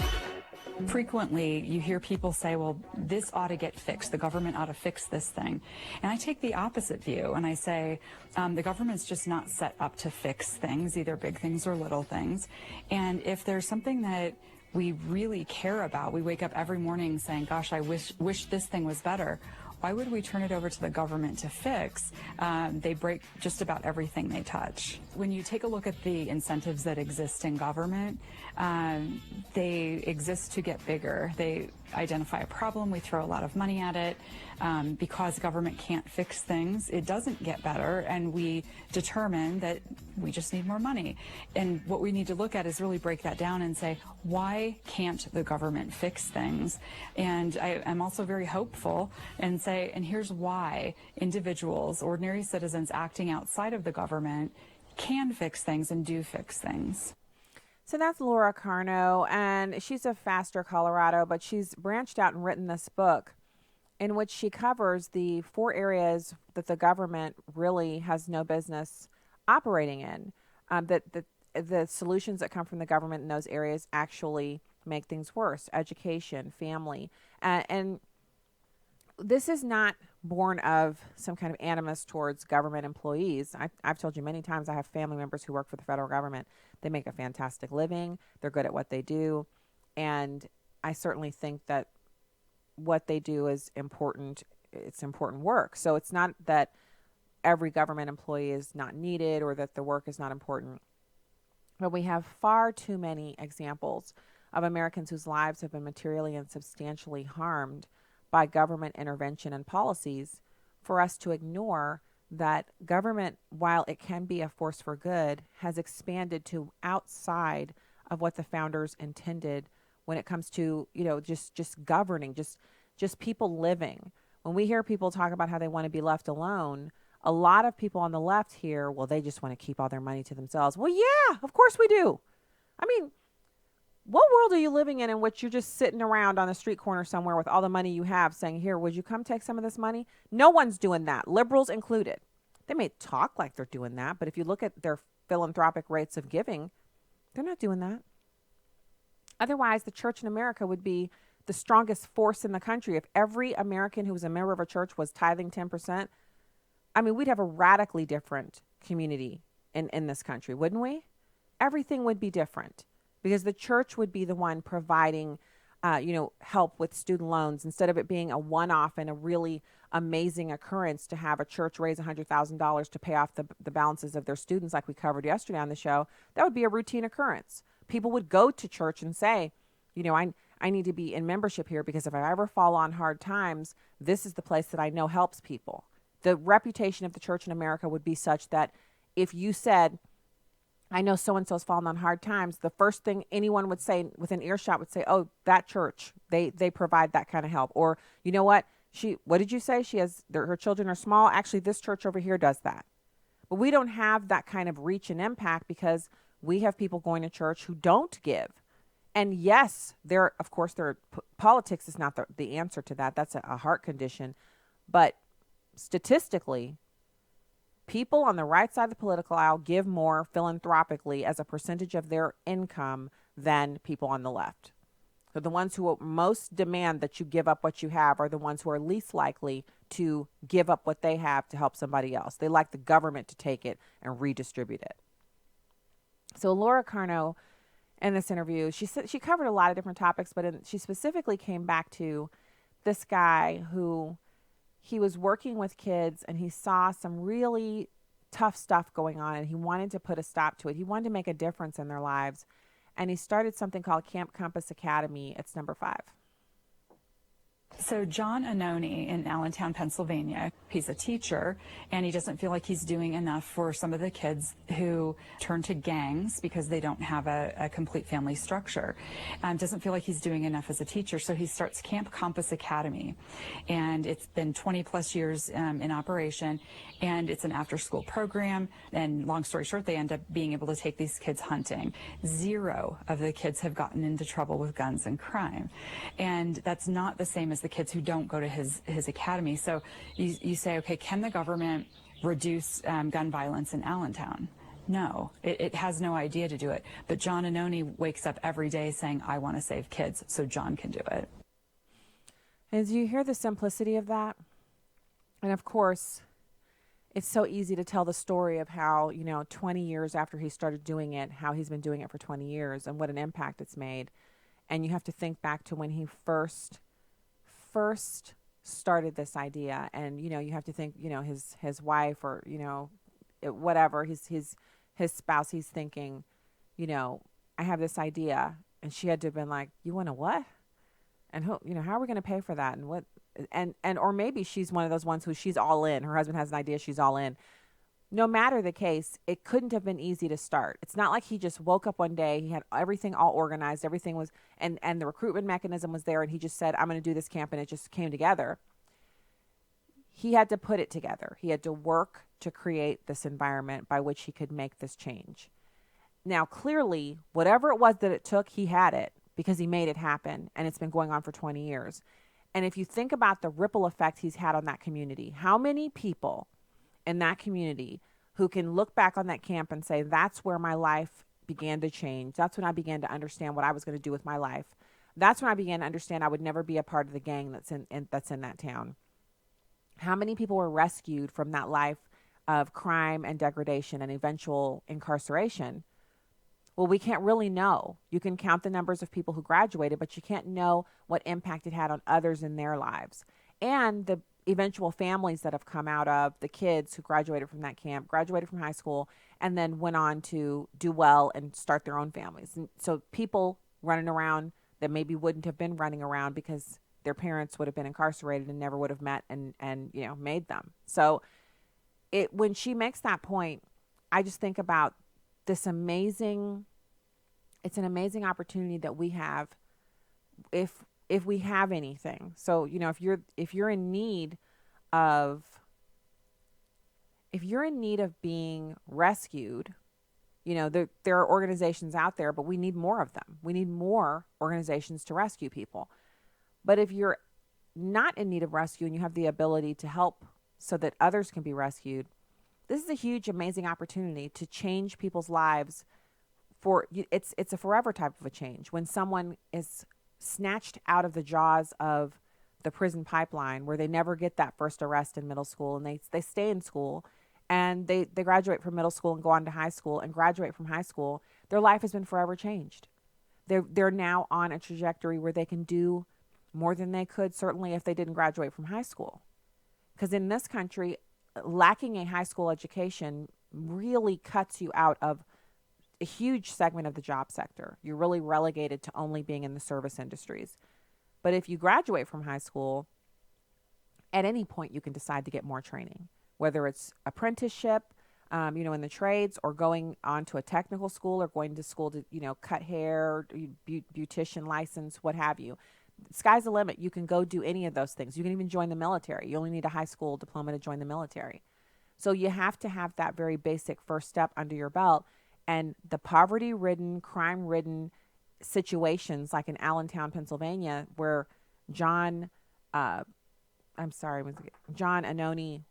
Frequently, you hear people say, well, this ought to get fixed. The government ought to fix this thing. And I take the opposite view, and I say the government's just not set up to fix things, either big things or little things. And if there's something that we really care about, we wake up every morning saying, gosh, I wish this thing was better. Why would we turn it over to the government to fix? They break just about everything they touch. When you take a look at the incentives that exist in government, they exist to get bigger. They identify a problem, we throw a lot of money at it. Because government can't fix things, it doesn't get better, and we determine that we just need more money. And what we need to look at is really break that down and say, why can't the government fix things? And I'm also very hopeful and say, and here's why individuals, ordinary citizens acting outside of the government can fix things and do fix things. So that's Laura Carno, and she's of Faster, Colorado, but she's branched out and written this book in which she covers the 4 areas that the government really has no business operating in, that the solutions that come from the government in those areas actually make things worse: education, family. And this is not born of some kind of animus towards government employees. I've told you many times I have family members who work for the federal government. They make a fantastic living. They're good at what they do. And I certainly think that what they do is important. It's important work. So it's not that every government employee is not needed or that the work is not important. But we have far too many examples of Americans whose lives have been materially and substantially harmed by government intervention and policies for us to ignore that government, while it can be a force for good, has expanded to outside of what the founders intended when it comes to, just governing, just people living. When we hear people talk about how they want to be left alone, a lot of people on the left here, well, they just want to keep all their money to themselves. Well, yeah, of course we do. I mean, what world are you living in which you're just sitting around on a street corner somewhere with all the money you have saying, here, would you come take some of this money? No one's doing that, liberals included. They may talk like they're doing that, but if you look at their philanthropic rates of giving, they're not doing that. Otherwise, the church in America would be the strongest force in the country. If every American who was a member of a church was tithing 10%, we'd have a radically different community in this country, wouldn't we? Everything would be different because the church would be the one providing, help with student loans instead of it being a one-off and a really amazing occurrence to have a church raise $100,000 to pay off the balances of their students like we covered yesterday on the show. That would be a routine occurrence. People would go to church and say, I need to be in membership here because if I ever fall on hard times, this is the place that I know helps people. The reputation of the church in America would be such that if you said, I know so-and-so's fallen on hard times, the first thing anyone would say within earshot would say, oh, that church, they provide that kind of help. Or, you know what? What did you say? Her children are small. Actually, this church over here does that. But we don't have that kind of reach and impact because we have people going to church who don't give. And yes, politics is not the answer to that. That's a heart condition. But statistically, people on the right side of the political aisle give more philanthropically as a percentage of their income than people on the left. So the ones who most demand that you give up what you have are the ones who are least likely to give up what they have to help somebody else. They like the government to take it and redistribute it. So Laura Carno, in this interview, she covered a lot of different topics, but she specifically came back to this guy who he was working with kids and he saw some really tough stuff going on and he wanted to put a stop to it. He wanted to make a difference in their lives. And he started something called Camp Compass Academy. It's number 5. So John Anoni in Allentown, Pennsylvania, he's a teacher, and he doesn't feel like he's doing enough for some of the kids who turn to gangs because they don't have a complete family structure. Doesn't feel like he's doing enough as a teacher, so he starts Camp Compass Academy. And it's been 20 plus years in operation, and it's an after-school program. And long story short, they end up being able to take these kids hunting. 0 of the kids have gotten into trouble with guns and crime. And that's not the same as the kids who don't go to his academy. So you say, okay, can the government reduce gun violence in Allentown? No, it has no idea to do it. But John Anoni wakes up every day saying, I want to save kids, so John can do it. As you hear the simplicity of that, and of course, it's so easy to tell the story of how, 20 years after he started doing it, how he's been doing it for 20 years and what an impact it's made. And you have to think back to when he first started this idea, and you have to think his wife or whatever his spouse, he's thinking I have this idea, and she had to have been like, you want to what? And how are we going to pay for that? And what? And or maybe she's one of those ones who she's all in. Her husband has an idea, she's all in. No matter the case, it couldn't have been easy to start. It's not like he just woke up one day, he had everything all organized, everything was, and the recruitment mechanism was there, and he just said, I'm going to do this camp, and it just came together. He had to put it together. He had to work to create this environment by which he could make this change. Now, clearly, whatever it was that it took, he had it because he made it happen, and it's been going on for 20 years. And if you think about the ripple effect he's had on that community, how many people in that community who can look back on that camp and say, that's where my life began to change. That's when I began to understand what I was going to do with my life. That's when I began to understand I would never be a part of the gang that's in that town. How many people were rescued from that life of crime and degradation and eventual incarceration? Well, we can't really know. You can count the numbers of people who graduated, but you can't know what impact it had on others in their lives. And the eventual families that have come out of the kids who graduated from that camp, graduated from high school, and then went on to do well and start their own families. And so people running around that maybe wouldn't have been running around because their parents would have been incarcerated and never would have met and made them. So when she makes that point, I just think about it's an amazing opportunity that we have if we have anything. So, if you're in need of being rescued, there are organizations out there, but we need more of them. We need more organizations to rescue people. But if you're not in need of rescue and you have the ability to help so that others can be rescued, this is a huge, amazing opportunity to change people's lives. It's a forever type of a change. When someone is snatched out of the jaws of the prison pipeline where they never get that first arrest in middle school, and they stay in school and they graduate from middle school and go on to high school and graduate from high school, their life has been forever changed. They're now on a trajectory where they can do more than they could certainly if they didn't graduate from high school. Because in this country, lacking a high school education really cuts you out of a huge segment of the job sector. You're really relegated to only being in the service industries. But if you graduate from high school, at any point you can decide to get more training, whether it's apprenticeship, in the trades, or going on to a technical school, or going to school to, cut hair, beautician license, what have you. Sky's the limit. You can go do any of those things. You can even join the military. You only need a high school diploma to join the military. So you have to have that very basic first step under your belt. And the poverty-ridden, crime-ridden situations like in Allentown, Pennsylvania, where John Annoni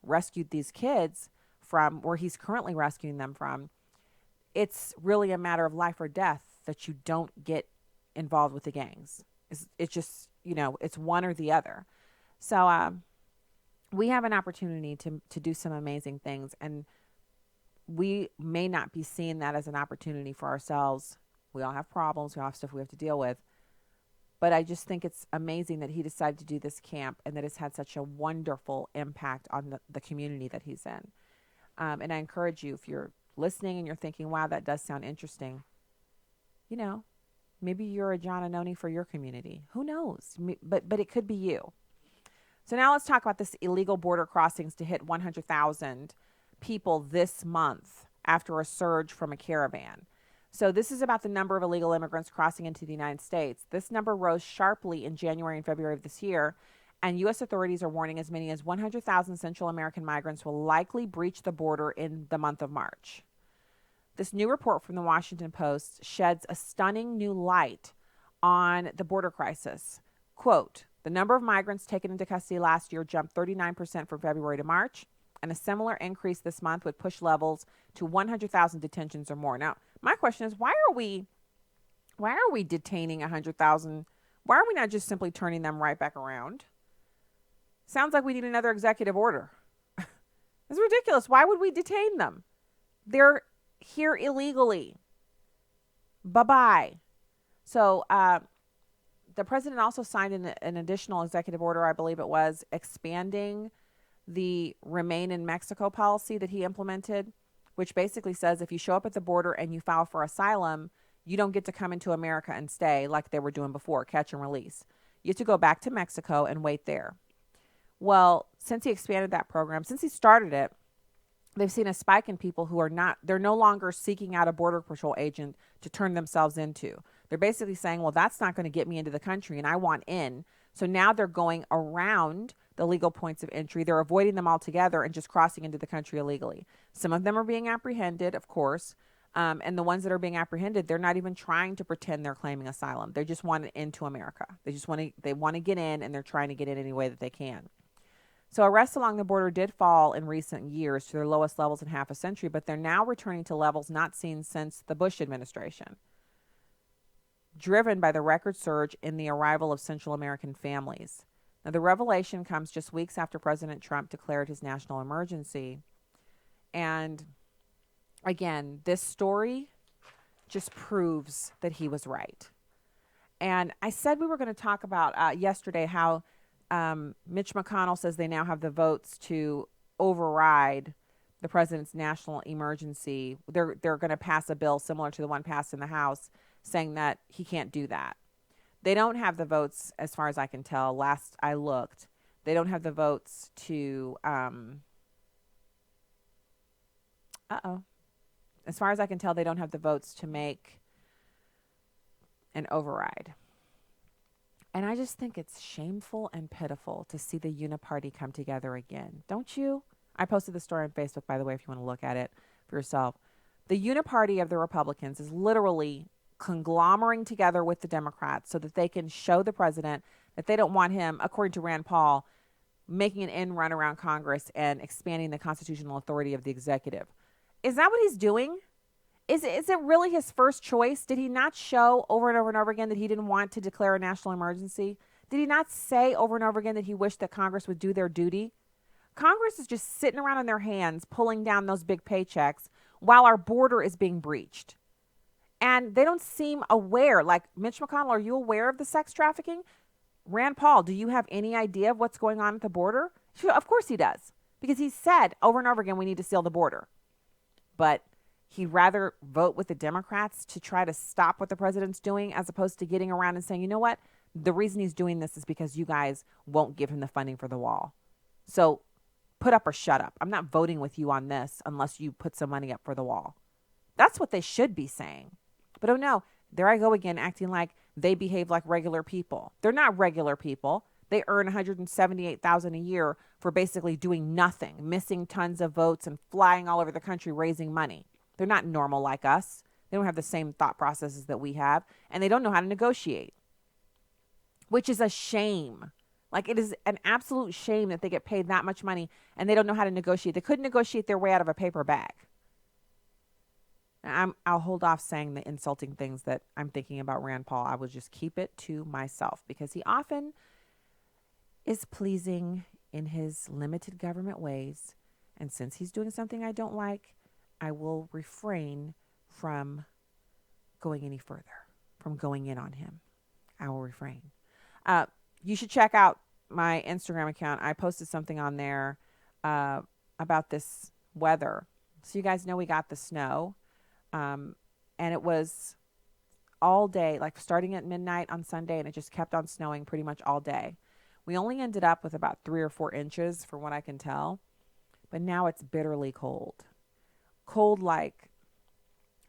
rescued these kids from, where he's currently rescuing them from, it's really a matter of life or death that you don't get involved with the gangs. It's just, it's one or the other. So we have an opportunity to do some amazing things, and we may not be seeing that as an opportunity for ourselves. We all have problems. We all have stuff we have to deal with. But I just think it's amazing that he decided to do this camp, and that it's had such a wonderful impact on the community that he's in. And I encourage you, if you're listening and you're thinking, wow, that does sound interesting, maybe you're a John Annoni for your community. Who knows? But it could be you. So now let's talk about this illegal border crossings to hit 100,000 people this month after a surge from a caravan. So this is about the number of illegal immigrants crossing into the United States. This number rose sharply in January and February of this year, and U.S. authorities are warning as many as 100,000 Central American migrants will likely breach the border in the month of March. This new report from the Washington Post sheds a stunning new light on the border crisis. Quote, the number of migrants taken into custody last year jumped 39% from February to March, and a similar increase this month would push levels to 100,000 detentions or more. Now, my question is, why are we detaining 100,000? Why are we not just simply turning them right back around? Sounds like we need another executive order. It's ridiculous. Why would we detain them? They're here illegally. Bye-bye. So the president also signed an additional executive order, I believe it was, expanding the Remain in Mexico policy that he implemented, which basically says if you show up at the border and you file for asylum, you don't get to come into America and stay like they were doing before, catch and release. You have to go back to Mexico and wait there. Well, since he expanded that program, since he started it, they've seen a spike in people who they're no longer seeking out a Border Patrol agent to turn themselves into. They're basically saying, well, that's not going to get me into the country and I want in. So now they're going around the legal points of entry. They're avoiding them altogether and just crossing into the country illegally. Some of them are being apprehended, of course. And the ones that are being apprehended, they're not even trying to pretend they're claiming asylum. They just want into America. They want to get in, and they're trying to get in any way that they can. So arrests along the border did fall in recent years to their lowest levels in half a century, but they're now returning to levels not seen since the Bush administration, driven by the record surge in the arrival of Central American families. Now, the revelation comes just weeks after President Trump declared his national emergency. And again, this story just proves that he was right. And I said we were going to talk about yesterday how Mitch McConnell says they now have the votes to override the president's national emergency. They're going to pass a bill similar to the one passed in the House, saying that he can't do that. They don't have the votes, as far as I can tell. Last I looked, they don't have the votes to, as far as I can tell, they don't have the votes to make an override. And I just think it's shameful and pitiful to see the uniparty come together again. Don't you? I posted the story on Facebook, by the way, if you want to look at it for yourself. The uniparty of the Republicans is literally conglomerating together with the Democrats so that they can show the president that they don't want him, according to Rand Paul, making an end run around Congress and expanding the constitutional authority of the executive. Is that what he's doing? Is it really his first choice? Did he not show over and over and over again that he didn't want to declare a national emergency? Did he not say over and over again that he wished that Congress would do their duty? Congress is just sitting around on their hands, pulling down those big paychecks while our border is being breached. And they don't seem aware. Like, Mitch McConnell, are you aware of the sex trafficking? Rand Paul, do you have any idea of what's going on at the border? Of course he does, because he said over and over again, we need to seal the border. But he'd rather vote with the Democrats to try to stop what the president's doing, as opposed to getting around and saying, you know what? The reason he's doing this is because you guys won't give him the funding for the wall. So put up or shut up. I'm not voting with you on this unless you put some money up for the wall. That's what they should be saying. But oh no, there I go again, acting like they behave like regular people. They're not regular people. They earn $178,000 a year for basically doing nothing, missing tons of votes and flying all over the country raising money. They're not normal like us. They don't have the same thought processes that we have, and they don't know how to negotiate, which is a shame. Like, it is an absolute shame that they get paid that much money and they don't know how to negotiate. They couldn't negotiate their way out of a paper bag. I'll hold off saying the insulting things that I'm thinking about Rand Paul. I will just keep it to myself because he often is pleasing in his limited government ways. And since he's doing something I don't like, I will refrain from going any further, from going in on him. I will refrain. You should check out my Instagram account. I posted something on there about this weather. So you guys know we got the snow. And it was all day, like starting at midnight on Sunday, and it just kept on snowing pretty much all day. We only ended up with about 3 or 4 inches from what I can tell. But now it's bitterly cold. Cold like,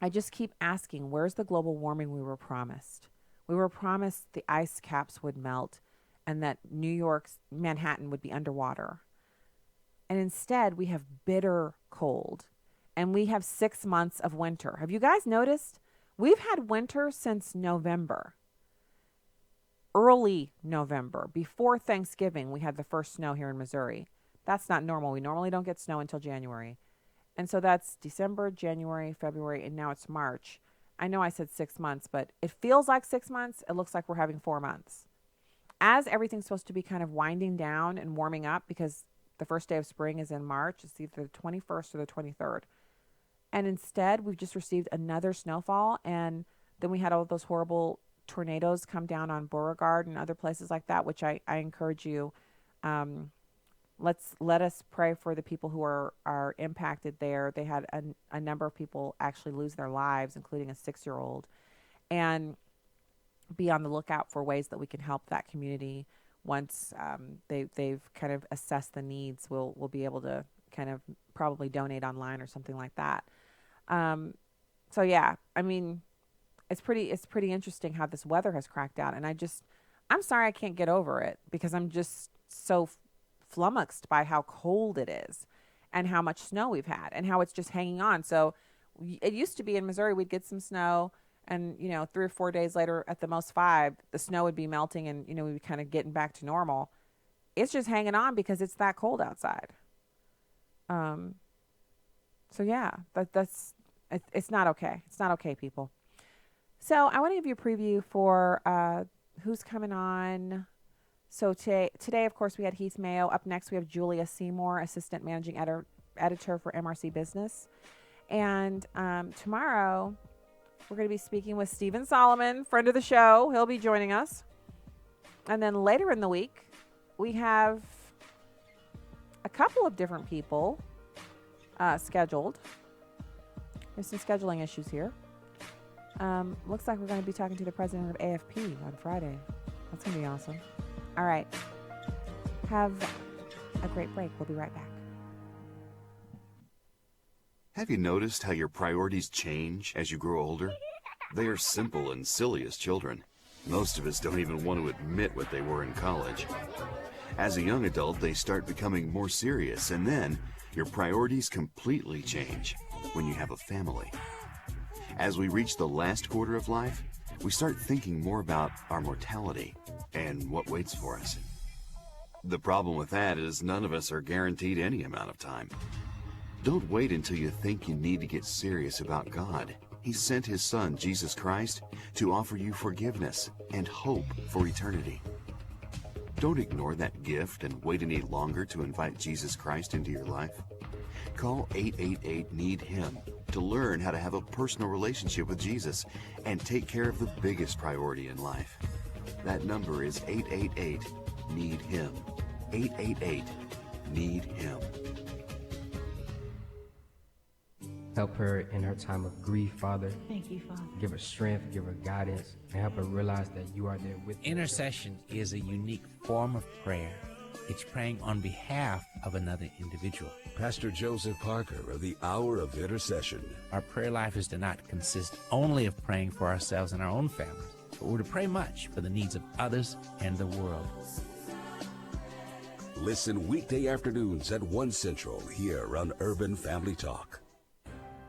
I just keep asking, where's the global warming we were promised? We were promised the ice caps would melt and that New York's Manhattan would be underwater. And instead, we have bitter cold. And we have 6 months of winter. Have you guys noticed? We've had winter since November. Early November. Before Thanksgiving, we had the first snow here in Missouri. That's not normal. We normally don't get snow until January. And so that's December, January, February, and now it's March. I know I said 6 months, but it feels like 6 months. It looks like we're having 4 months. As everything's supposed to be kind of winding down and warming up because the first day of spring is in March. It's either the 21st or the 23rd. And instead, we've just received another snowfall. And then we had all those horrible tornadoes come down on Beauregard and other places like that, which I encourage you. Let us pray for the people who are impacted there. They had a number of people actually lose their lives, including a 6-year-old. And be on the lookout for ways that we can help that community. Once they've kind of assessed the needs, we'll be able to kind of probably donate online or something like that. So yeah, I mean, it's pretty interesting how this weather has cracked out. And I'm sorry I can't get over it because I'm just so flummoxed by how cold it is and how much snow we've had and how it's just hanging on. So it used to be in Missouri, we'd get some snow and, 3 or 4 days later, at the most 5, the snow would be melting and, we'd be kind of getting back to normal. It's just hanging on because it's that cold outside. So yeah, it's not okay. It's not okay, people. So I want to give you a preview for who's coming on. So today, of course, we had Heath Mayo. Up next, we have Julia Seymour, Assistant Managing Editor for MRC Business. And tomorrow, we're going to be speaking with Stephen Solomon, friend of the show. He'll be joining us. And then later in the week, we have a couple of different people scheduled. There's some scheduling issues here. Looks like we're going to be talking to the president of AFP on Friday. That's going to be awesome. All right. Have a great break. We'll be right back. Have you noticed how your priorities change as you grow older? They are simple and silly as children. Most of us don't even want to admit what they were in college. As a young adult, they start becoming more serious, and then your priorities completely change when you have a family. As we reach the last quarter of life, we start thinking more about our mortality and what waits for us. The problem with that is none of us are guaranteed any amount of time. Don't wait until you think you need to get serious about God. He sent His Son, Jesus Christ, to offer you forgiveness and hope for eternity. Don't ignore that gift and wait any longer to invite Jesus Christ into your life. Call 888-NEED-HIM to learn how to have a personal relationship with Jesus and take care of the biggest priority in life. That number is 888-NEED-HIM. 888-NEED-HIM. Help her in her time of grief, Father. Thank you, Father. Give her strength, give her guidance, and help her realize that you are there with her. Intercession is a unique form of prayer. It's praying on behalf of another individual. Pastor Joseph Parker of the Hour of Intercession. Our prayer life is to not consist only of praying for ourselves and our own families, but we're to pray much for the needs of others and the world. Listen weekday afternoons at 1 Central here on Urban Family Talk.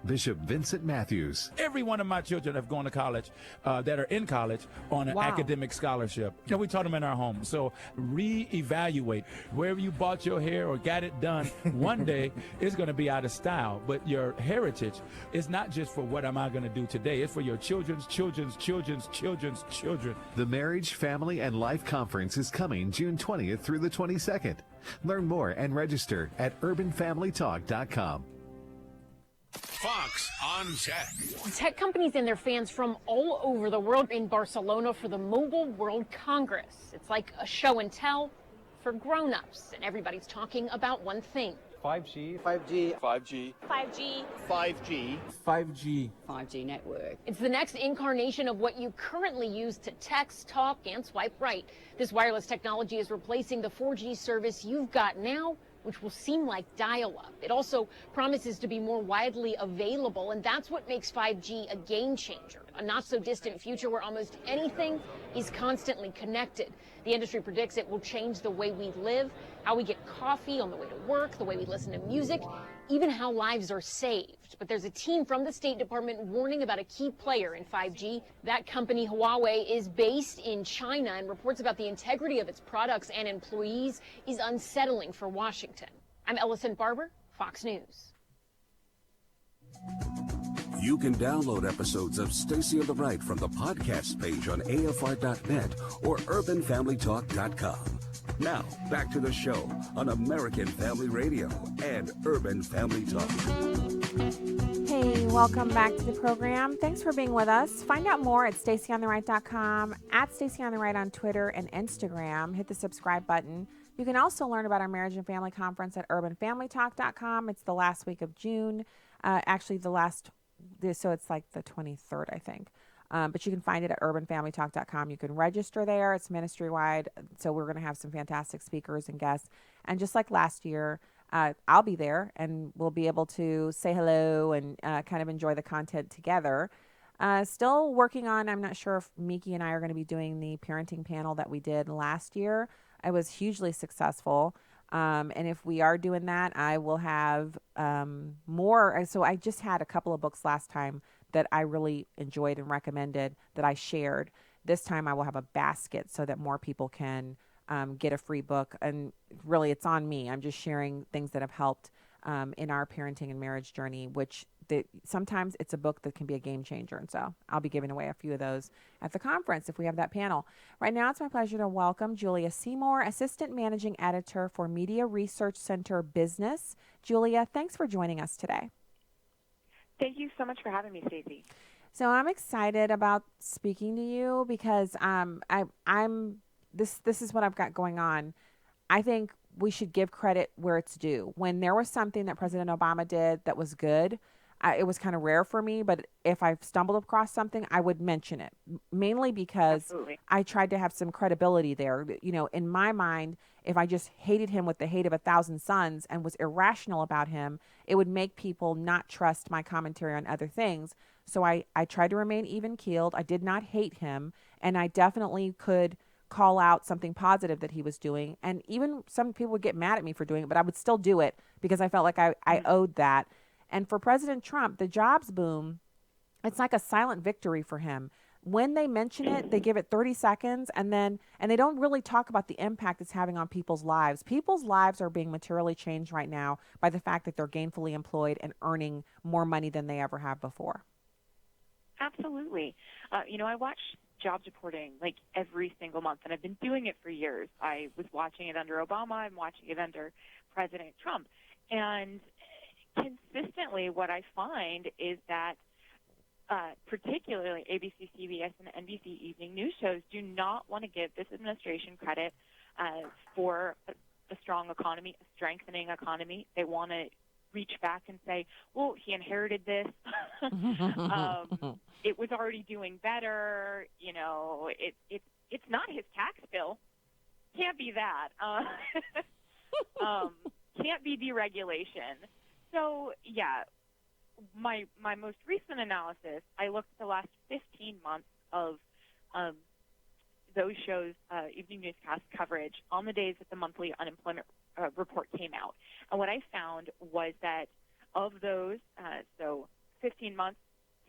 Bishop Vincent Matthews. Every one of my children have gone to college, that are in college on an academic scholarship. You know, we taught them in our home. So reevaluate. Wherever you bought your hair or got it done, one day it's going to be out of style. But your heritage is not just for what am I going to do today. It's for your children's children's children's children's children. The Marriage, Family, and Life Conference is coming June 20th through the 22nd. Learn more and register at urbanfamilytalk.com. Fox on Tech. Tech companies and their fans from all over the world in Barcelona for the Mobile World Congress. It's like a show and tell for grown-ups, and everybody's talking about one thing. 5G. 5G. 5G. 5G. 5G. 5G. 5G network. It's the next incarnation of what you currently use to text, talk, and swipe right. This wireless technology is replacing the 4G service you've got now, which will seem like dial-up. It also promises to be more widely available, and that's what makes 5G a game changer, a not-so-distant future where almost anything is constantly connected. The industry predicts it will change the way we live, how we get coffee on the way to work, the way we listen to music, even how lives are saved. But there's a team from the State Department warning about a key player in 5G. That company, Huawei, is based in China, and reports about the integrity of its products and employees is unsettling for Washington. I'm Ellison Barber, Fox News. You can download episodes of Stacy on the Right from the podcast page on AFR.net or UrbanFamilyTalk.com. Now, back to the show on American Family Radio and Urban Family Talk. Hey, welcome back to the program. Thanks for being with us. Find out more at StacyOnTheRight.com, at StacyOnTheRight on Twitter and Instagram. Hit the subscribe button. You can also learn about our Marriage and Family Conference at UrbanFamilyTalk.com. It's the last week of June. So it's like the 23rd, I think. But you can find it at urbanfamilytalk.com. You can register there. It's ministry-wide. So we're going to have some fantastic speakers and guests. And just like last year, I'll be there, and we'll be able to say hello and kind of enjoy the content together. Still working on, I'm not sure if Miki and I are going to be doing the parenting panel that we did last year. It was hugely successful. And if we are doing that, I will have more. So I just had a couple of books last time that I really enjoyed and recommended that I shared. This time I will have a basket so that more people can get a free book. And really, it's on me. I'm just sharing things that have helped in our parenting and marriage journey, which sometimes it's a book that can be a game changer. And so I'll be giving away a few of those at the conference if we have that panel. Right now, it's my pleasure to welcome Julia Seymour, Assistant Managing Editor for Media Research Center Business. Julia, thanks for joining us today. Thank you so much for having me, Stacy. So I'm excited about speaking to you because this is what I've got going on. I think we should give credit where it's due. When there was something that President Obama did that was good, it was kind of rare for me, but if I stumbled across something, I would mention it, mainly because Absolutely. I tried to have some credibility there. You know, in my mind, if I just hated him with the hate of 1,000 suns and was irrational about him, it would make people not trust my commentary on other things. So I tried to remain even-keeled. I did not hate him, and I definitely could call out something positive that he was doing. And even some people would get mad at me for doing it, but I would still do it because I felt like I owed that. And for President Trump, the jobs boom, it's like a silent victory for him. When they mention it, they give it 30 seconds and they don't really talk about the impact it's having on people's lives. People's lives are being materially changed right now by the fact that they're gainfully employed and earning more money than they ever have before. Absolutely. I watch jobs reporting like every single month, and I've been doing it for years. I was watching it under Obama. I'm watching it under President Trump. And consistently what I find is that particularly ABC, CBS, and NBC evening news shows do not want to give this administration credit for a strong economy, a strengthening economy. They want to reach back and say, well, he inherited this. It was already doing better. You know, it's not his tax bill. Can't be that. Can't be deregulation. So, yeah, my most recent analysis, I looked at the last 15 months of those shows, evening newscast coverage on the days that the monthly unemployment report came out. And what I found was that of those, so 15 months,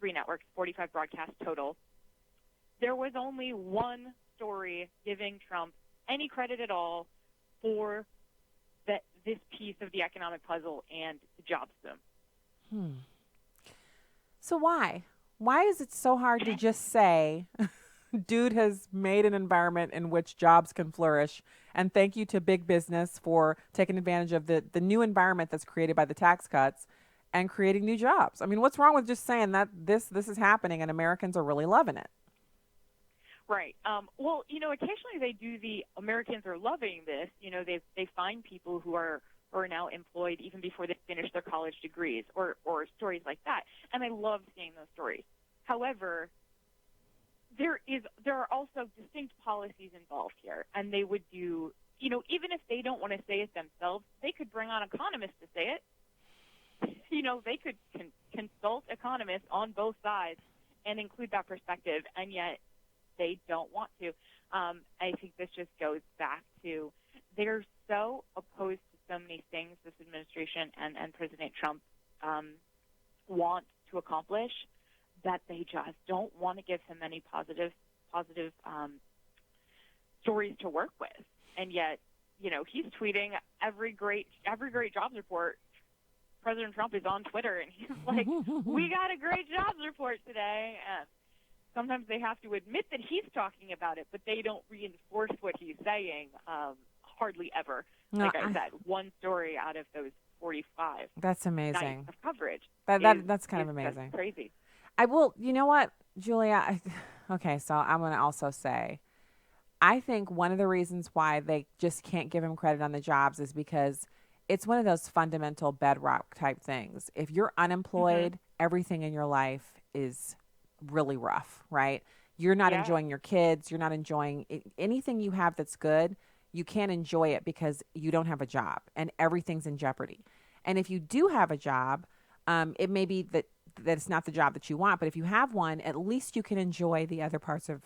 3 networks, 45 broadcasts total, there was only one story giving Trump any credit at all for this piece of the economic puzzle and the jobs boom. So why? Why is it so hard to just say, dude has made an environment in which jobs can flourish, and thank you to big business for taking advantage of the new environment that's created by the tax cuts and creating new jobs? I mean, what's wrong with just saying that this is happening and Americans are really loving it? Right. Well, occasionally they do the Americans are loving this. They find people who are now employed even before they finish their college degrees or stories like that. And I love seeing those stories. However, there are also distinct policies involved here, and they would do, even if they don't want to say it themselves, they could bring on economists to say it. They could consult economists on both sides and include that perspective, and yet they don't want to. I think this just goes back to they're so opposed to so many things this administration and President Trump want to accomplish that they just don't want to give him any positive stories to work with. And yet, he's tweeting every great jobs report. President Trump is on Twitter, and he's like, we got a great jobs report today. And sometimes they have to admit that he's talking about it, but they don't reinforce what he's saying hardly ever. No, like I said, one story out of those 45. That's amazing. Nights of coverage. That's kind of amazing. That's crazy. I will, you know what, Julia? Okay, so I'm going to also say, I think one of the reasons why they just can't give him credit on the jobs is because it's one of those fundamental bedrock type things. If you're unemployed, everything in your life is really rough, right? You're not enjoying your kids. You're not enjoying anything you have that's good. You can't enjoy it because you don't have a job and everything's in jeopardy. And if you do have a job, it may be that it's not the job that you want, but if you have one, at least you can enjoy the other parts of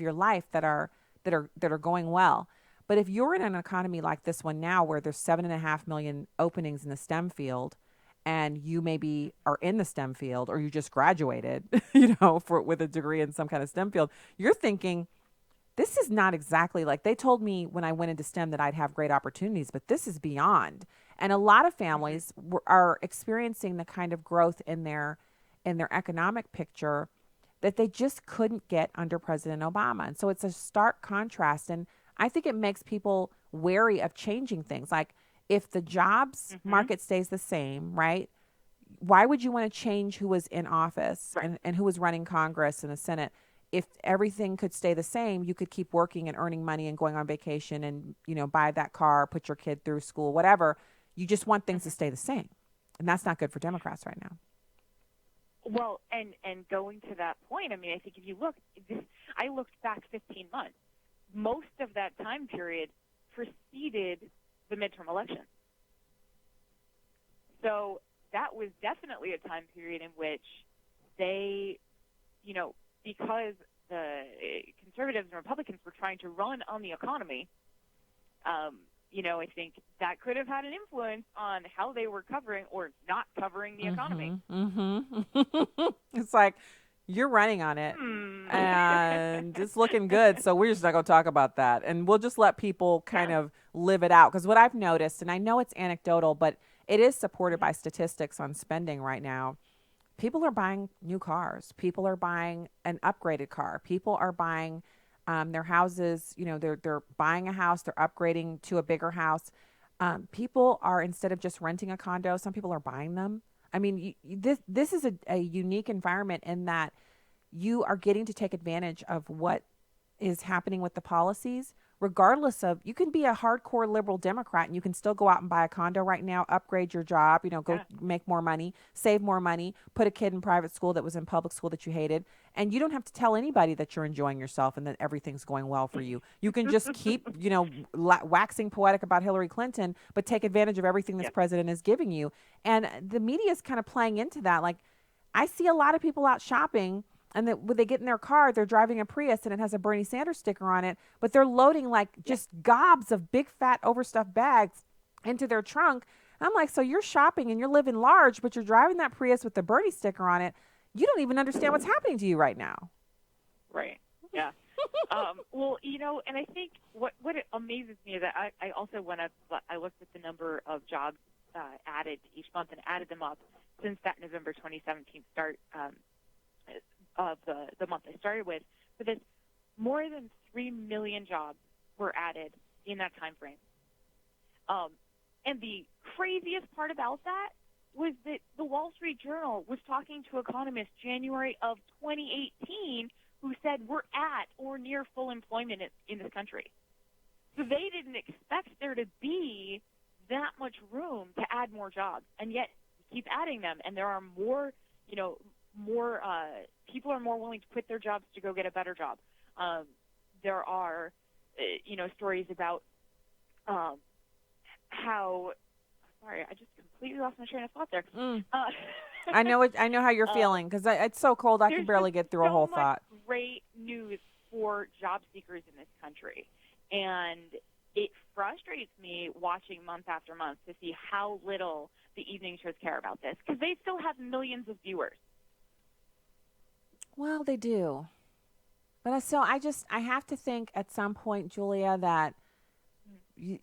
your life that are going well. But if you're in an economy like this one now, where there's 7.5 million openings in the STEM field, and you maybe are in the STEM field or you just graduated, with a degree in some kind of STEM field, you're thinking, this is not exactly like they told me when I went into STEM that I'd have great opportunities, but this is beyond. And a lot of families are experiencing the kind of growth in their economic picture that they just couldn't get under President Obama. And so it's a stark contrast. And I think it makes people wary of changing things. Like, if the jobs market stays the same, right? Why would you want to change who was in office and who was running Congress and the Senate? If everything could stay the same, you could keep working and earning money and going on vacation and, buy that car, put your kid through school, whatever. You just want things to stay the same. And that's not good for Democrats right now. Well, and going to that point, I mean, I think if you look, I looked back 15 months. Most of that time period preceded the midterm elections. So that was definitely a time period in which they, because the conservatives and Republicans were trying to run on the economy, I think that could have had an influence on how they were covering or not covering the economy. It's like, you're running on it and it's looking good. So we're just not going to talk about that. And we'll just let people kind of live it out. Because what I've noticed, and I know it's anecdotal, but it is supported by statistics on spending right now. People are buying new cars. People are buying an upgraded car. People are buying their houses. They're buying a house. They're upgrading to a bigger house. People are, instead of just renting a condo, some people are buying them. I mean, this is a unique environment in that you are getting to take advantage of what is happening with the policies, regardless of, you can be a hardcore liberal Democrat and you can still go out and buy a condo right now, upgrade your job, go make more money, save more money, put a kid in private school that was in public school that you hated. And you don't have to tell anybody that you're enjoying yourself and that everything's going well for you. You can just keep, waxing poetic about Hillary Clinton, but take advantage of everything this president is giving you. And the media is kind of playing into that. Like, I see a lot of people out shopping, and when they get in their car, they're driving a Prius and it has a Bernie Sanders sticker on it, but they're loading just gobs of big fat overstuffed bags into their trunk. And I'm like, so you're shopping and you're living large, but you're driving that Prius with the Bernie sticker on it. You don't even understand what's happening to you right now. Right. Yeah. Well, and I think what it amazes me is that I also I looked at the number of jobs added each month and added them up since that November 2017 start of the month I started with. For this, more than 3 million jobs were added in that time frame. And the craziest part about that was that the Wall Street Journal was talking to economists January of 2018 who said we're at or near full employment in this country. So they didn't expect there to be that much room to add more jobs, and yet we keep adding them, and there are more, people are more willing to quit their jobs to go get a better job. There are, stories about how. Sorry, I just completely lost my train of thought there. I know how you're feeling, because it's so cold I can barely get through a whole thought. Great news for job seekers in this country, and it frustrates me watching month after month to see how little the evening shows care about this, because they still have millions of viewers. Well, they do, but I have to think at some point, Julia, that.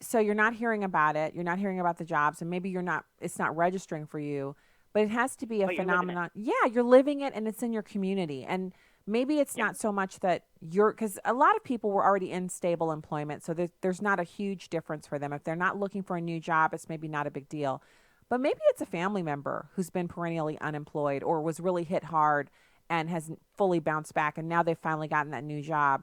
So you're not hearing about it. You're not hearing about the jobs, and maybe it's not registering for you, but it has to be a phenomenon. Yeah, you're living it, and it's in your community. And maybe it's not so much that because a lot of people were already in stable employment, so there's not a huge difference for them. If they're not looking for a new job, it's maybe not a big deal. But maybe it's a family member who's been perennially unemployed or was really hit hard and hasn't fully bounced back, and now they've finally gotten that new job.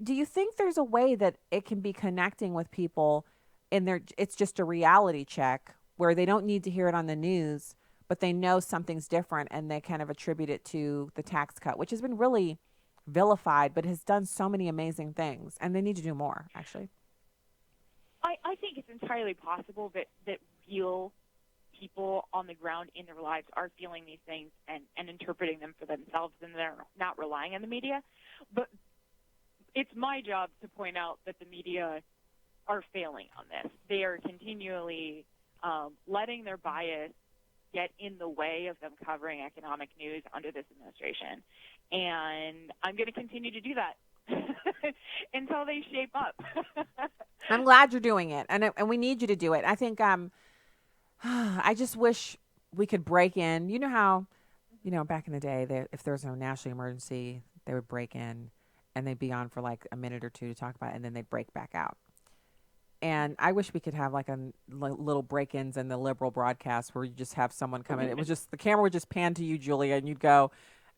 Do you think there's a way that it can be connecting with people it's just a reality check where they don't need to hear it on the news, but they know something's different and they kind of attribute it to the tax cut, which has been really vilified, but has done so many amazing things, and they need to do more, actually. I think it's entirely possible that real people on the ground in their lives are feeling these things and interpreting them for themselves, and they're not relying on the media. But it's my job to point out that the media are failing on this. They are continually letting their bias get in the way of them covering economic news under this administration. And I'm going to continue to do that until they shape up. I'm glad you're doing it, and we need you to do it. I think I just wish we could break in. You know how, back in the day, if there was no national emergency, they would break in. And they'd be on for like a minute or two to talk about it, and then they'd break back out. And I wish we could have like little break-ins in the liberal broadcast where you just have someone come in. It was just, the camera would just pan to you, Julia, and you'd go,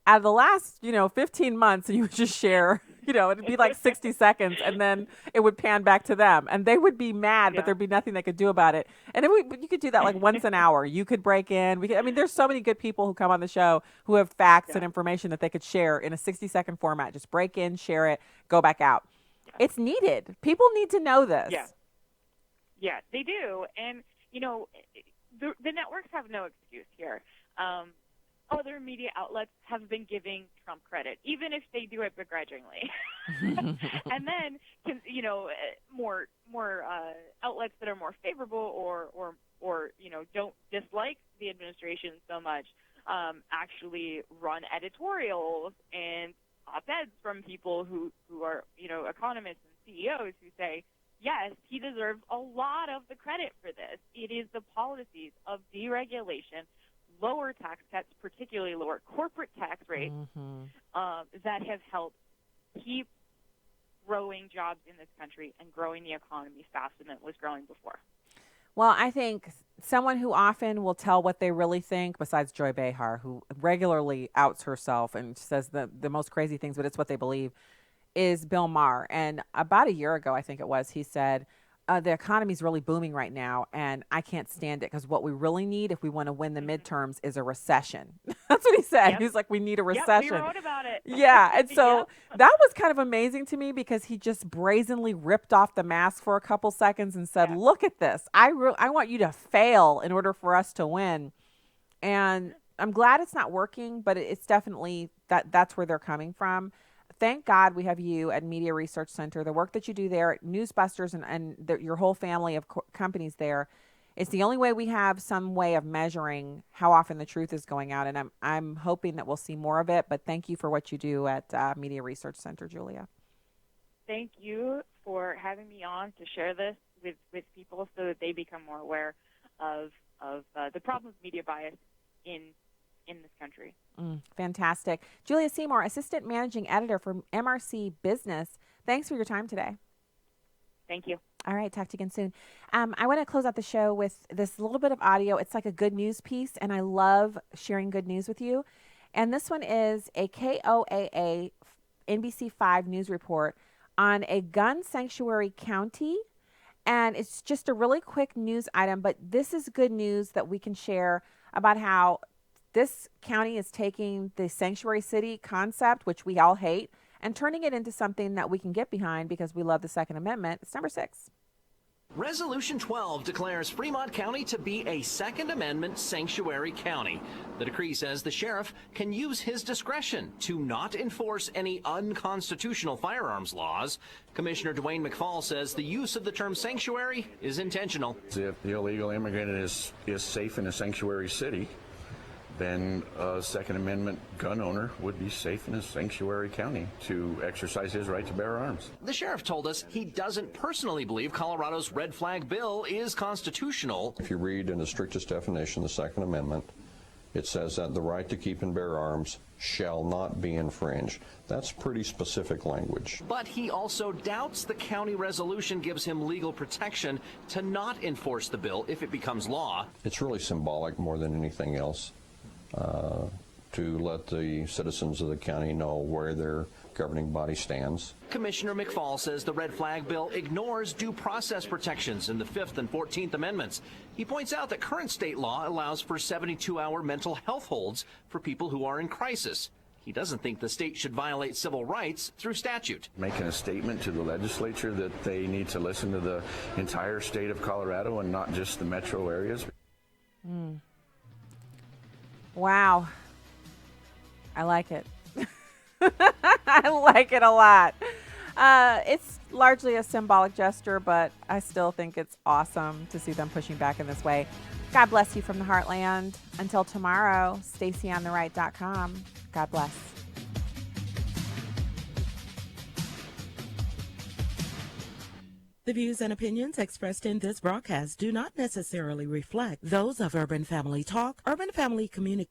out of the last, 15 months, and you would just share, it'd be like 60 seconds, and then it would pan back to them. And they would be mad, but there'd be nothing they could do about it. And you could do that like once an hour. You could break in. There's so many good people who come on the show who have facts and information that they could share in a 60-second format. Just break in, share it, go back out. Yeah. It's needed. People need to know this. Yeah, they do. And, the networks have no excuse here. Other media outlets have been giving Trump credit, even if they do it begrudgingly. And then, more outlets that are more favorable or don't dislike the administration so much actually run editorials and op-eds from people who are, economists and CEOs who say, yes, he deserves a lot of the credit for this. It is the policies of deregulation, lower tax cuts, particularly lower corporate tax rates, that have helped keep growing jobs in this country and growing the economy faster than it was growing before. Well, I think someone who often will tell what they really think, besides Joy Behar, who regularly outs herself and says the most crazy things, but it's what they believe, is Bill Maher. And about a year ago, I think it was, he said, the economy's really booming right now, and I can't stand it because what we really need if we want to win the midterms is a recession. That's what he said. Yep. He was like, we need a recession. Yep, we wrote about it. Yeah, and so Yep. that was kind of amazing to me because he just brazenly ripped off the mask for a couple seconds and said, look at this. I want you to fail in order for us to win. And I'm glad it's not working, but it's definitely that's where they're coming from. Thank God we have you at Media Research Center. The work that you do there at Newsbusters and your whole family of companies there, it's the only way we have some way of measuring how often the truth is going out. And I'm hoping that we'll see more of it. But thank you for what you do at Media Research Center, Julia. Thank you for having me on to share this with people so that they become more aware of the problem of media bias in this country. Fantastic. Julia Seymour, Assistant Managing Editor for MRC Business. Thanks for your time today. Thank you. All right. Talk to you again soon. I want to close out the show with this little bit of audio. It's like a good news piece, and I love sharing good news with you. And this one is a KOAA NBC5 news report on a gun sanctuary county. And it's just a really quick news item, but this is good news that we can share about how this county is taking the sanctuary city concept, which we all hate, and turning it into something that we can get behind because we love the Second Amendment. It's number 6. Resolution 12 declares Fremont County to be a Second Amendment sanctuary county. The decree says the sheriff can use his discretion to not enforce any unconstitutional firearms laws. Commissioner Dwayne McFall says the use of the term sanctuary is intentional. If the illegal immigrant is safe in a sanctuary city, then a Second Amendment gun owner would be safe in a sanctuary county to exercise his right to bear arms. The sheriff told us he doesn't personally believe Colorado's red flag bill is constitutional. If you read in the strictest definition the Second Amendment, it says that the right to keep and bear arms shall not be infringed. That's pretty specific language. But he also doubts the county resolution gives him legal protection to not enforce the bill if it becomes law. It's really symbolic more than anything else. To let the citizens of the county know where their governing body stands. Commissioner McFall says the red flag bill ignores due process protections in the 5th and 14th Amendments. He points out that current state law allows for 72-hour mental health holds for people who are in crisis. He doesn't think the state should violate civil rights through statute. Making a statement to the legislature that they need to listen to the entire state of Colorado and not just the metro areas. Wow. I like it. I like it a lot. It's largely a symbolic gesture, but I still think it's awesome to see them pushing back in this way. God bless you from the heartland. Until tomorrow, StacyOnTheRight.com. God bless. The views and opinions expressed in this broadcast do not necessarily reflect those of Urban Family Talk, Urban Family Communication.